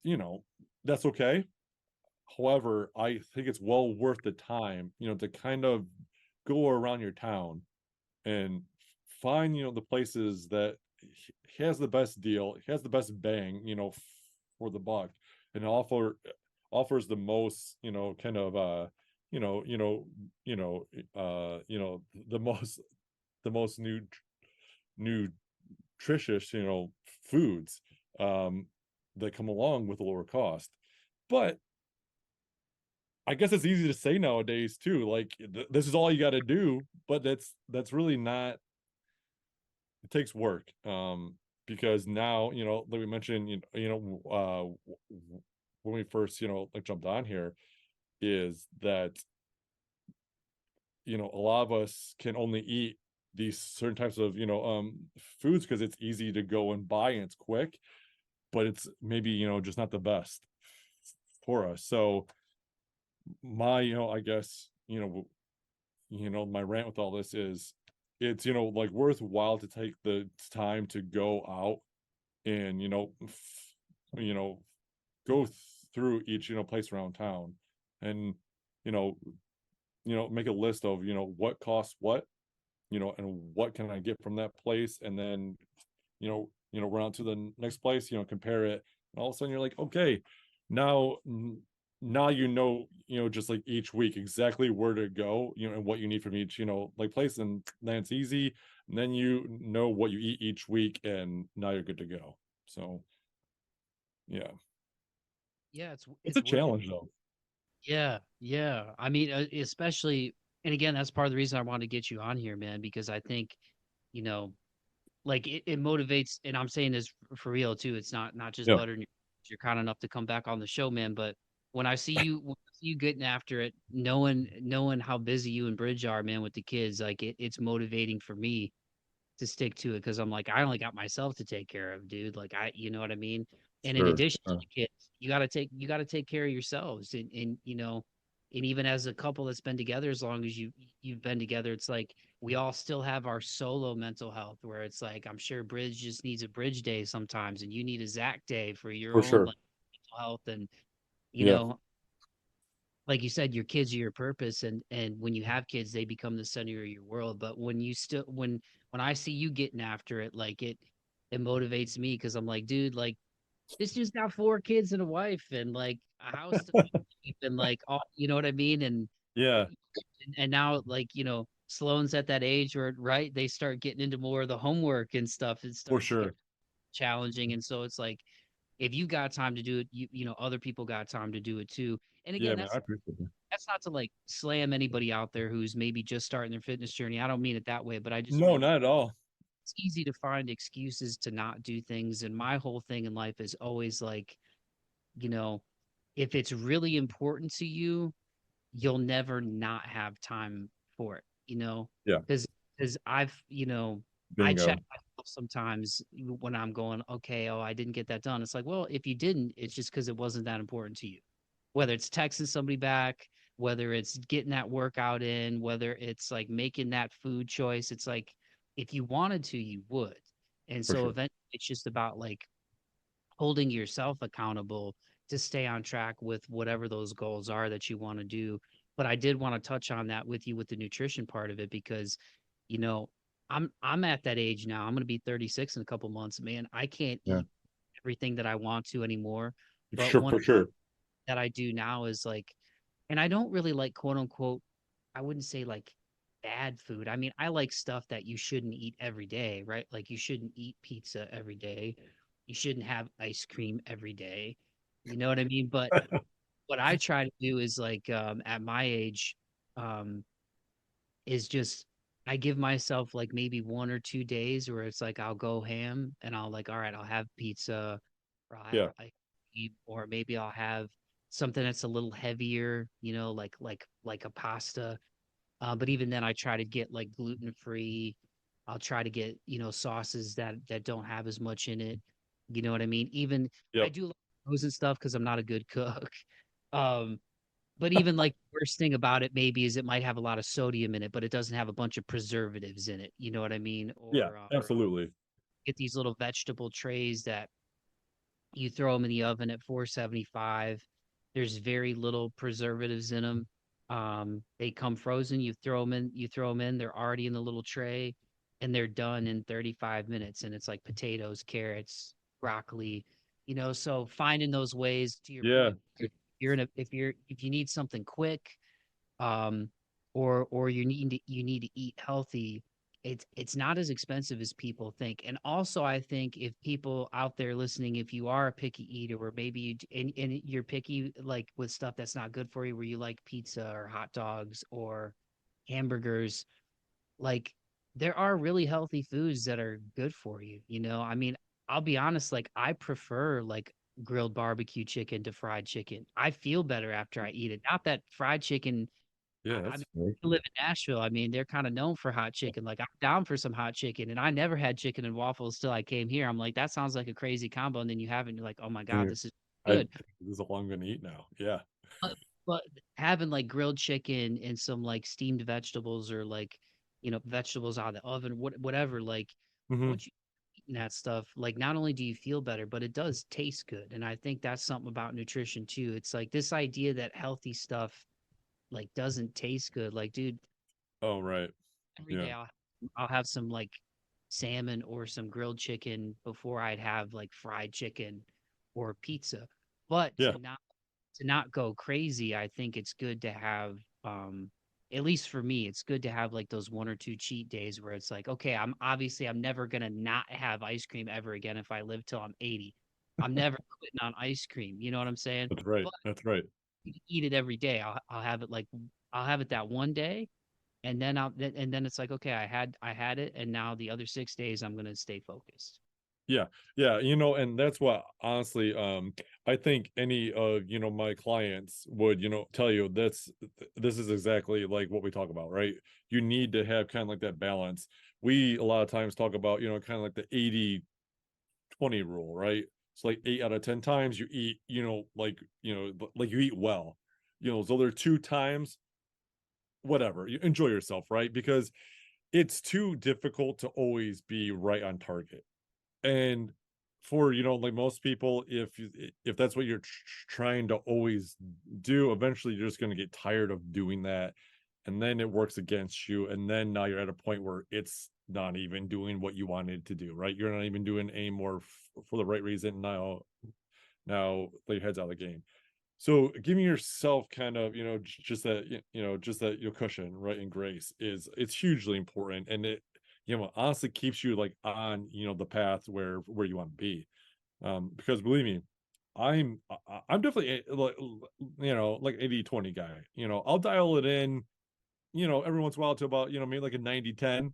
you know that's okay. However, I think it's well worth the time, to kind of go around your town and find the places that has the best deal, has the best bang, for the buck, and offers the most, kind of you know you know the most nutritious, foods, um that come along with a lower cost. But I guess it's easy to say nowadays too, like this is all you got to do, but that's really not. It takes work, because now, like we mentioned, when we first, like jumped on here, is that a lot of us can only eat these certain types of foods because it's easy to go and buy and it's quick, but it's maybe just not the best for us. So my, I guess, my rant with all this is, it's like worthwhile to take the time to go out and you know go through each place around town, and you know make a list of what costs what, and what can I get from that place, and then run out to the next place, compare it, and all of a sudden you're like, okay, now now just like each week exactly where to go, and what you need from each, like place, and then it's easy, and then you know what you eat each week, and now you're good to go. So yeah, Yeah, it's it's a wicked. challenge though. Yeah, yeah. I mean, especially, and again, that's part of the reason I wanted to get you on here, man, because I think, you know, like it motivates, and I'm saying this for real too. It's not just Yeah, buttering you're kind enough to come back on the show, man. But when I see you getting after it, knowing how busy you and Bridge are, man, with the kids, like it's motivating for me to stick to it because I'm like, I only got myself to take care of, dude. Like you know what I mean? And in sure. addition to the kids, you gotta take care of yourselves. And and even as a couple that's been together as long as you've been together, it's like we all still have our solo mental health where it's like I'm sure Bridge just needs a Bridge day sometimes, and you need a Zach day for your For own sure. like mental health. And you Yeah, know, like you said, your kids are your purpose, and when you have kids, they become the center of your world. But when I see you getting after it, like it motivates me because I'm like, dude, like this just got four kids and a wife and like a house to keep and like all, you know what I mean? yeah, And now like Sloane's at that age where right they start getting into more of the homework and stuff. It for starts to get sure. challenging, and so it's like if you got time to do it, other people got time to do it too. And Yeah, again, man, I appreciate that. that's not to like slam anybody out there who's maybe just starting their fitness journey. I don't mean it that way, but I just No, mean like not at all. it's easy to find excuses to not do things. And my whole thing in life is always like, you know, if it's really important to you, you'll never not have time for it, Yeah, because I've, I check bingo, myself sometimes when I'm going, okay, oh, I didn't get that done. It's like, well, if you didn't, it's just because it wasn't that important to you. Whether it's texting somebody back, whether it's getting that workout in, whether it's like making that food choice, it's like if you wanted to, you would. And for so sure. eventually it's just about like holding yourself accountable to stay on track with whatever those goals are that you want to do. But I did want to touch on that with you with the nutrition part of it because, you know, I'm at that age now. I'm going to be 36 in a couple months, man. I can't Yeah, eat everything that I want to anymore. But sure, one for sure. that I do now is like, and I don't really like quote unquote, I wouldn't say like bad food. I mean, I like stuff that you shouldn't eat every day, right? Like you shouldn't eat pizza every day. You shouldn't have ice cream every day. You know what I mean? But what I try to do is like at my age, um, is just I give myself like maybe 1 or 2 days where it's like I'll go ham and I'll like, all right, I'll have pizza or I'll have Yeah, or maybe I'll have something that's a little heavier, like a pasta. But even then I try to get like gluten free. I'll try to get, sauces that don't have as much in it. You know what I mean? Even I yep, do like frozen stuff because I'm not a good cook. Um, but even like the worst thing about it maybe is it might have a lot of sodium in it, but it doesn't have a bunch of preservatives in it. You know what I mean? yeah, Or absolutely. get these little vegetable trays that you throw them in the oven at 475. There's very little preservatives in them. They come frozen. You throw them in. They're already in the little tray, and they're done in 35 minutes. And it's like potatoes, carrots, broccoli. So finding those ways to your Yeah. point, if you need something quick, um, or you need to eat healthy, it's not as expensive as people think. And also, I think if people out there listening, if you are a picky eater, or maybe and you're picky like with stuff that's not good for you, where you like pizza or hot dogs or hamburgers, like there are really healthy foods that are good for you. I mean, I'll be honest, like I prefer like grilled barbecue chicken to fried chicken. I feel better after I eat it. Not that fried chicken Yeah, I that's mean, fair. I live in Nashville. I mean, they're kind of known for hot chicken. Like, I'm down for some hot chicken, and I never had chicken and waffles till I came here. I'm like, that sounds like a crazy combo. And then you have it, and you're like, oh my God, Yeah. this is I good. This is all I'm gonna eat now. Yeah. But having like grilled chicken and some like steamed vegetables or like, vegetables out of the oven, whatever, like Hmm. once you eating that stuff, like not only do you feel better, but it does taste good. And I think that's something about nutrition too. It's like this idea that healthy stuff like doesn't taste good. Like, dude, Oh, right. every Yeah. day I'll have I'll have some like salmon or some grilled chicken before I'd have like fried chicken or pizza. But Yeah, to not go crazy, I think it's good to have at least for me, it's good to have like those one or two cheat days where it's like, okay, I'm never gonna not have ice cream ever again if I live till I'm 80. I'm never quitting on ice cream. You know what I'm saying? that's right. But That's right. eat it every day. I'll have it like I'll have it that one day, and then it's like, okay, I had it, and now the other 6 days I'm gonna stay focused. Yeah, yeah, and that's what honestly, I think any of my clients would tell you this is exactly like what we talk about, right? You need to have kind of like that balance. We a lot of times talk about kind of like the 80-20 rule, right? It's like 8 out of 10 times you eat, like you eat well, so there are 2 times, whatever, you enjoy yourself, right? Because it's too difficult to always be right on target. And for like most people, if that's what you're trying to always do, eventually you're just going to get tired of doing that, and then it works against you, and then now you're at a point where it's not even doing what you wanted to do, right? You're not even doing any more for the right reason. Now lay your heads out of the game. So giving yourself kind of just that just that your cushion, right, and grace is it's hugely important, and it honestly keeps you like on the path where you want to be. Because believe me, I'm definitely like like 80-20 guy. I'll dial it in every once in a while to about maybe like a 90-10,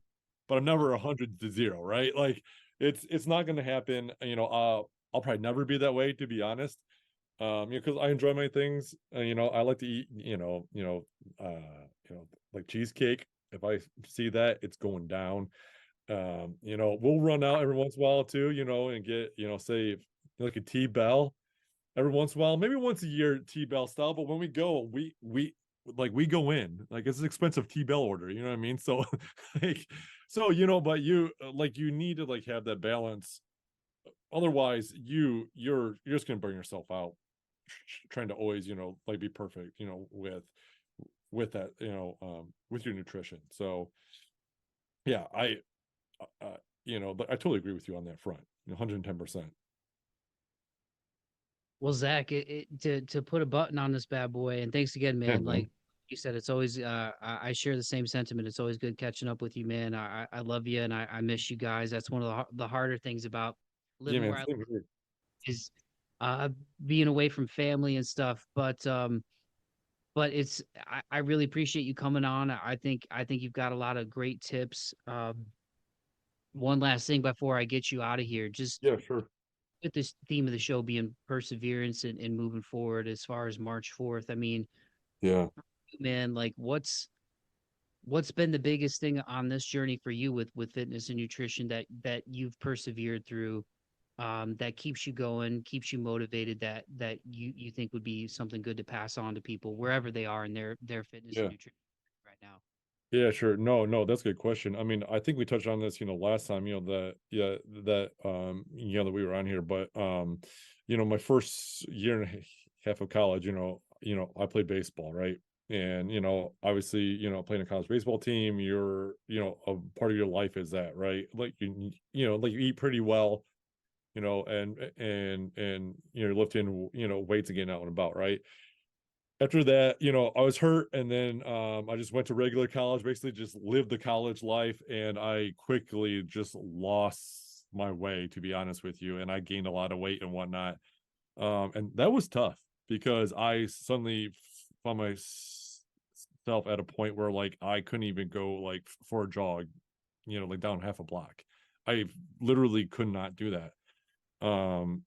but I'm never 100-0, right? Like it's not going to happen. I'll probably never be that way, to be honest. Because I enjoy my things. I like to eat, like cheesecake. If I see that, it's going down. We'll run out every once in a while too, and get, say like a T-Bell every once in a while, maybe once a year, T-Bell style. But when we go, we go in like it's an expensive T-Bell order. You know what I mean? So like, but you need to like have that balance. Otherwise, you're just gonna burn yourself out trying to always like be perfect with that with your nutrition. So yeah, but I totally agree with you on that front, 110%. Well, Zach, to put a button on this bad boy, and thanks again, Yeah, man. Like man. you said, it's always I share the same sentiment. It's always good catching up with you, man. I love you, and I miss you guys. That's one of the harder things about Yeah, living man. where I live Same here. is uh being away from family and stuff. But I really appreciate you coming on. I think you've got a lot of great tips. One last thing before I get you out of here, just Yeah, sure. with this theme of the show being perseverance and moving forward as far as March 4th. I mean, Yeah. man, like what's been the biggest thing on this journey for you with fitness and nutrition that you've persevered through, that keeps you going, keeps you motivated, that you think would be something good to pass on to people wherever they are in their fitness and Yeah. nutrition right now. Yeah, sure. No, that's a good question. I mean, I think we touched on this, last time, that yeah, that we were on here, but my first year and a half of college, I played baseball, right? And obviously, playing a college baseball team, a part of your life is that, right? Like like you eat pretty well, and you're lifting, weights again out and about, right? After that, I was hurt, and then I just went to regular college, basically just lived the college life, and I quickly just lost my way, to be honest with you, and I gained a lot of weight and whatnot. And that was tough because I suddenly found myself at a point where like I couldn't even go like for a jog, like down half a block. I literally could not do that.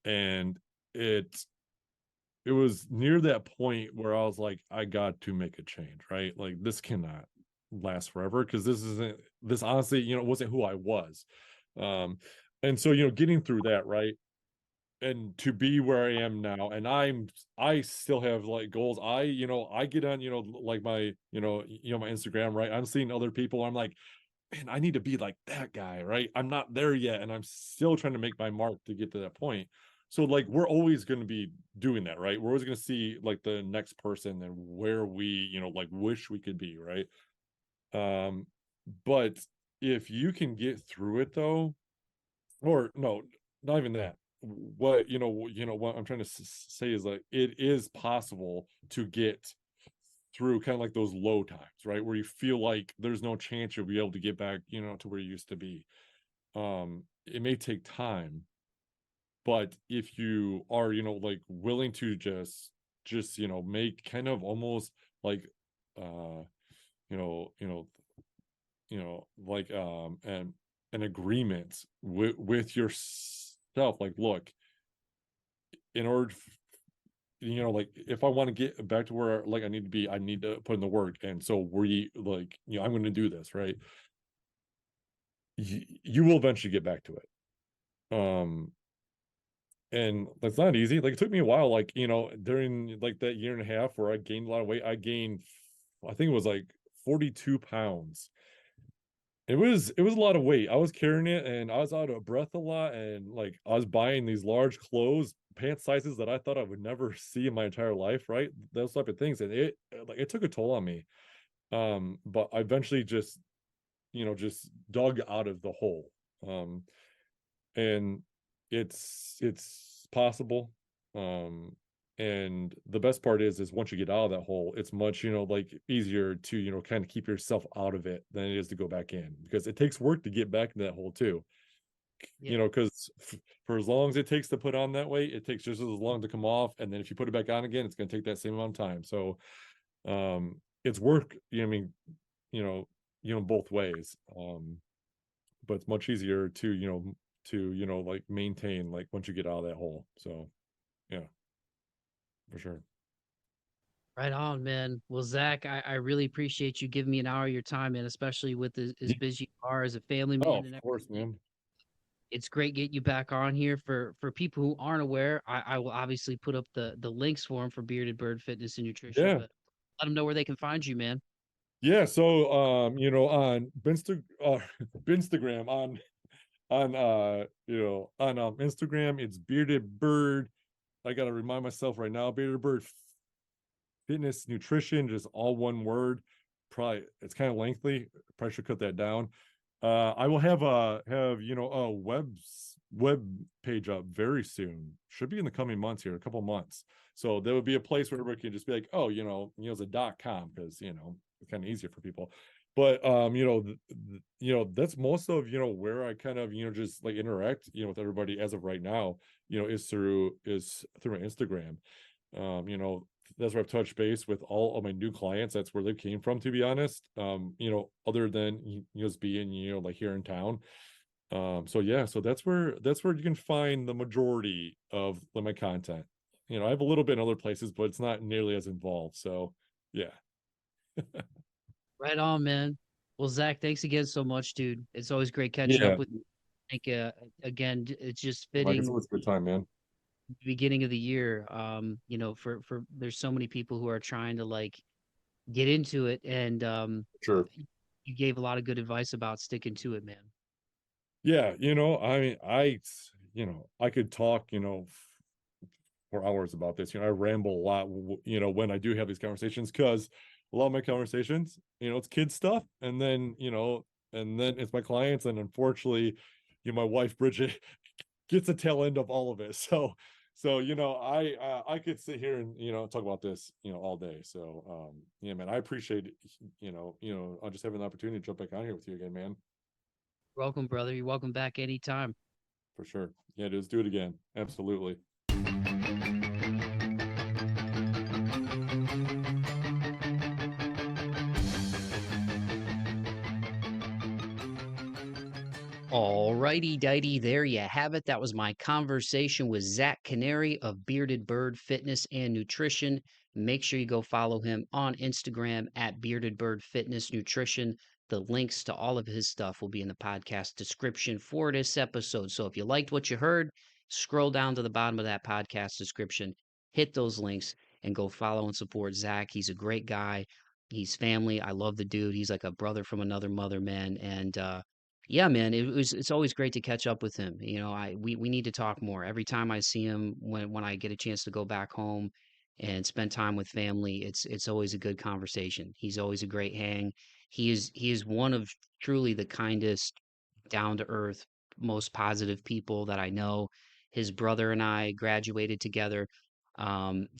And it it was near that point where I was like, I got to make a change, right? Like this cannot last forever because this honestly, wasn't who I was. Um, and so, getting through that, right? And to be where I am now, and I still have like goals. I get on, like my, my Instagram, right? I'm seeing other people. I'm like, man, I need to be like that guy, right? I'm not there yet, and I'm still trying to make my mark to get to that point. So like we're always going to be doing that, right? We're always going to see like the next person and where we, like wish we could be, right? Um, but if you can get through it though, or no, not even that. What what I'm trying to say is like it is possible to get through kind of like those low times, right? Where you feel like there's no chance you'll be able to get back, to where you used to be. It may take time, but if you are, like willing to just, make kind of almost like uh, you know, you know, like an agreement with yourself, like, look, in order like if I want to get back to where like I need to be, I need to put in the work. And so we like, I'm going to do this, right? You will eventually get back to it. Um, and that's not easy. Like it took me a while, like, during like that year and a half where I gained a lot of weight. I think it was like 42 pounds. It was a lot of weight. I was carrying it and I was out of breath a lot, and like I was buying these large clothes, pant sizes that I thought I would never see in my entire life, right? Those type of things. And it took a toll on me. But I eventually just dug out of the hole. And it's possible. Um, and the best part is once you get out of that hole, it's much, like easier to, kind of keep yourself out of it than it is to go back in, because it takes work to get back into that hole too. Yeah. Because for as long as it takes to put on that weight, it takes just as long to come off. And then if you put it back on again, it's going to take that same amount of time. So it's work, I mean, both ways. But it's much easier to like maintain like once you get out of that hole. So yeah, for sure. Right on, man. Well, Zach, I really appreciate you giving me an hour of your time, man, especially with as Yeah. busy you are as a family Oh, man of and course, everything. man. It's great getting you back on here. For people who aren't aware, I will obviously put up the links for them for Bearded Bird Fitness and Nutrition, Yeah. but let them know where they can find you, man. Yeah, so on Instagram, on Instagram, it's Bearded Bird. I gotta remind myself right now, Bearded Bird Fitness Nutrition, just all one word. Probably it's kind of lengthy. Probably should cut that down. I will have a web page up very soon. Should be in the coming months here, a couple months. So there would be a place where everybody can just be like, oh, it's a .com, because it's kind of easier for people. But that's most of where I kind of just like interact with everybody as of right now. Is through my Instagram. That's where I've touched base with all of my new clients. That's where they came from, to be honest. Other than just being, like here in town. So yeah, so that's where you can find the majority of my content. I have a little bit in other places, but it's not nearly as involved. So yeah. Right on, man. Well, Zach, thanks again so much, dude. It's always great catching Yeah. up with you. I think again, it's just Like it's fitting always a good time, man. beginning of the year. For there's so many people who are trying to like get into it, and Sure. you gave a lot of good advice about sticking to it, man. Yeah, I mean, I could talk, for hours about this. I ramble a lot, when I do have these conversations, because a lot of my conversations, it's kid stuff, and then, it's my clients, and unfortunately, my wife Bridget gets a tail end of all of it. So I could sit here and talk about this all day. So yeah, man, I appreciate I'll just having the opportunity to jump back on here with you again, man, Welcome, brother. You're welcome back anytime. for sure. Yeah, just do it again. Absolutely. Alrighty, dighty, there you have it. That was my conversation with Zak Kanary of Bearded Bird Fitness and Nutrition. Make sure you go follow him on Instagram at Bearded Bird Fitness Nutrition. The links to all of his stuff will be in the podcast description for this episode. So if you liked what you heard, scroll down to the bottom of that podcast description, hit those links, and go follow and support Zach. He's a great guy. He's family. I love the dude. He's like a brother from another mother, man. And yeah, man, it's always great to catch up with him. We need to talk more. Every time I see him, when I get a chance to go back home and spend time with family, it's always a good conversation. He's always a great hang. he is one of truly the kindest, down to earth, most positive people that I know. His brother and I graduated together.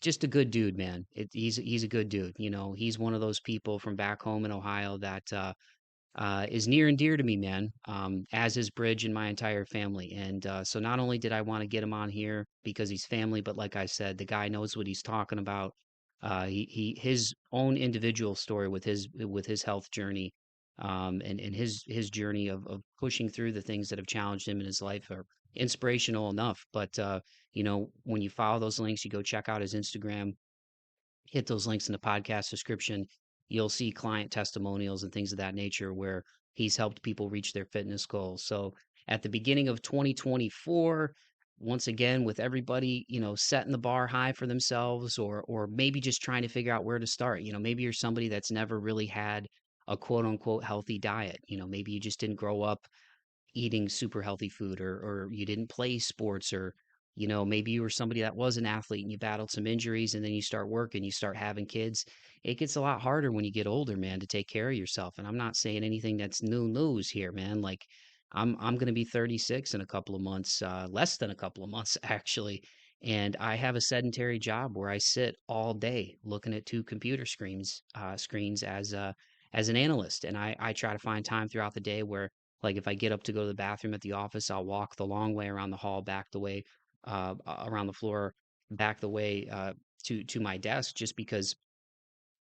Just a good dude, man. He's a good dude. You know, he's one of those people from back home in Ohio that is near and dear to me, man, as is Bridge and my entire family. And so not only did I want to get him on here because he's family, but like I said, the guy knows what he's talking about. He his own individual story with his health journey, and his journey of pushing through the things that have challenged him in his life are inspirational enough. But you know, when you follow those links, you go check out his Instagram, hit those links in the podcast description. You'll see client testimonials and things of that nature where he's helped people reach their fitness goals. So at the beginning of 2024, once again, with everybody, you know, setting the bar high for themselves, or maybe just trying to figure out where to start. You know, maybe you're somebody that's never really had a quote unquote healthy diet. You know, maybe you just didn't grow up eating super healthy food, or you didn't play sports, or you know, maybe you were somebody that was an athlete and you battled some injuries, and then you start working, you start having kids. It gets a lot harder when you get older, man, to take care of yourself. And I'm not saying anything that's new news here, man. Like I'm going to be 36 in a couple of months, less than a couple of months actually. And I have a sedentary job where I sit all day looking at two computer screens as an analyst. And I try to find time throughout the day where, like, if I get up to go to the bathroom at the office, I'll walk the long way around the hall, back the way, around the floor, back the way to my desk, just because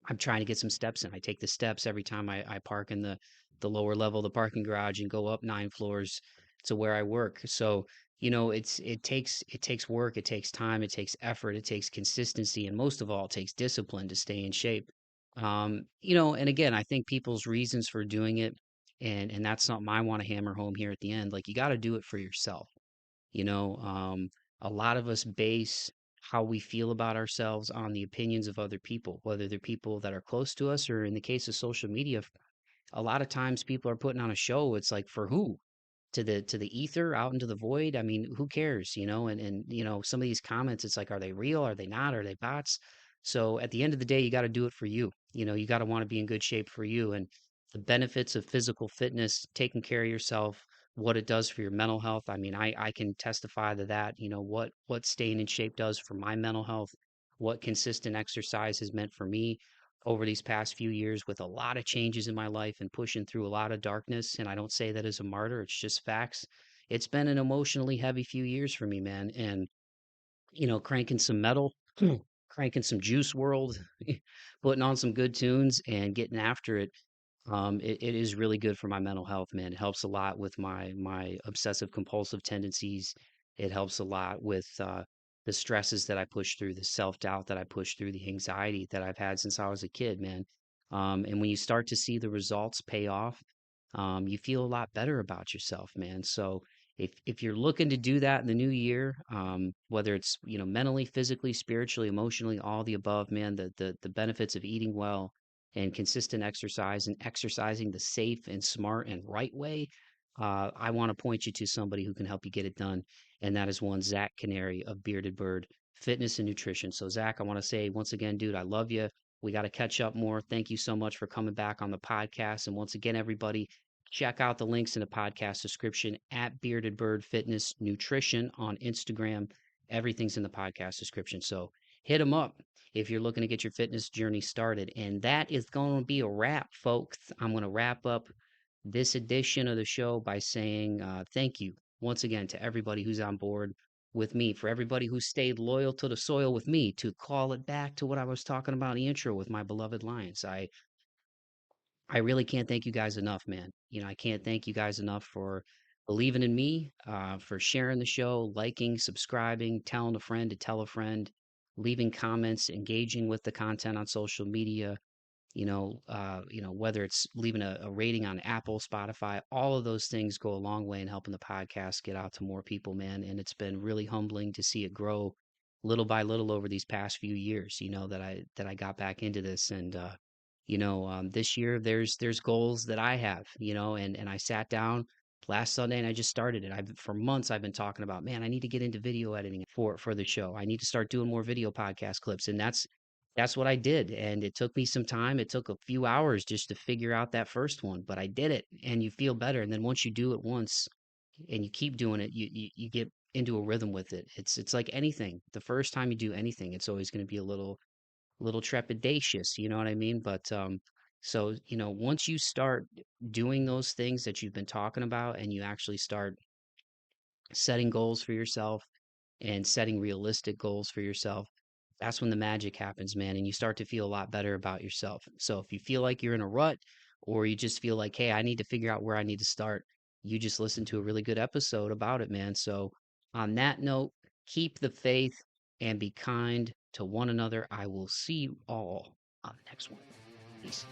I'm trying to get some steps in. I take the steps every time I park in the lower level of the parking garage and go up 9 floors to where I work. So, you know, it takes work, it takes time, it takes effort, it takes consistency, and most of all, it takes discipline to stay in shape. You know, and again, I think people's reasons for doing it, and that's something I want to hammer home here at the end. Like, you got to do it for yourself. You know, a lot of us base how we feel about ourselves on the opinions of other people, whether they're people that are close to us, or in the case of social media, a lot of times people are putting on a show. It's like, for who? To the ether, out into the void. I mean, who cares, you know? And you know, some of these comments, it's like, are they real? Are they not? Are they bots? So at the end of the day, you got to do it for you. You know, you got to want to be in good shape for you. And the benefits of physical fitness, taking care of yourself, what it does for your mental health. I mean, I can testify to that. You know, what staying in shape does for my mental health, what consistent exercise has meant for me over these past few years, with a lot of changes in my life and pushing through a lot of darkness. And I don't say that as a martyr, it's just facts. It's been an emotionally heavy few years for me, man. And, you know, cranking some metal, cranking some Juice World, putting on some good tunes and getting after it. It is really good for my mental health, man. It helps a lot with my obsessive compulsive tendencies. It helps a lot with the stresses that I push through, the self doubt that I push through, the anxiety that I've had since I was a kid, man. And when you start to see the results pay off, you feel a lot better about yourself, man. So if you're looking to do that in the new year, whether it's, you know, mentally, physically, spiritually, emotionally, all the above, man, the benefits of eating well and consistent exercise, and exercising the safe and smart and right way, I want to point you to somebody who can help you get it done. And that is one Zak Kanary of Bearded Bird Fitness and Nutrition. So, Zak, I want to say once again, dude, I love you. We got to catch up more. Thank you so much for coming back on the podcast. And once again, everybody, check out the links in the podcast description at Bearded Bird Fitness Nutrition on Instagram. Everything's in the podcast description. So hit them up if you're looking to get your fitness journey started. And that is going to be a wrap, folks. I'm going to wrap up this edition of the show by saying thank you once again to everybody who's on board with me, for everybody who stayed loyal to the soil with me, to call it back to what I was talking about in the intro with my beloved Lions. I really can't thank you guys enough, man. You know, I can't thank you guys enough for believing in me, for sharing the show, liking, subscribing, telling a friend to tell a friend, leaving comments, engaging with the content on social media. You know, whether it's leaving a rating on Apple, Spotify, all of those things go a long way in helping the podcast get out to more people, man. And it's been really humbling to see it grow little by little over these past few years, you know, that I got back into this. And this year there's goals that I have, you know, and I sat down last Sunday and I just started it. For months I've been talking about, man, I need to get into video editing for the show. I need to start doing more video podcast clips. And That's what I did, and it took me some time. It took a few hours just to figure out that first one, but I did it, and you feel better. And then once you do it once and you keep doing it, you get into a rhythm with it. It's like anything. The first time you do anything, it's always going to be a little trepidatious, you know what I mean? But so, once you start doing those things that you've been talking about and you actually start setting goals for yourself and setting realistic goals for yourself, that's when the magic happens, man. And you start to feel a lot better about yourself. So if you feel like you're in a rut or you just feel like, hey, I need to figure out where I need to start, you just listened to a really good episode about it, man. So on that note, keep the faith and be kind to one another. I will see you all on the next one. Peace.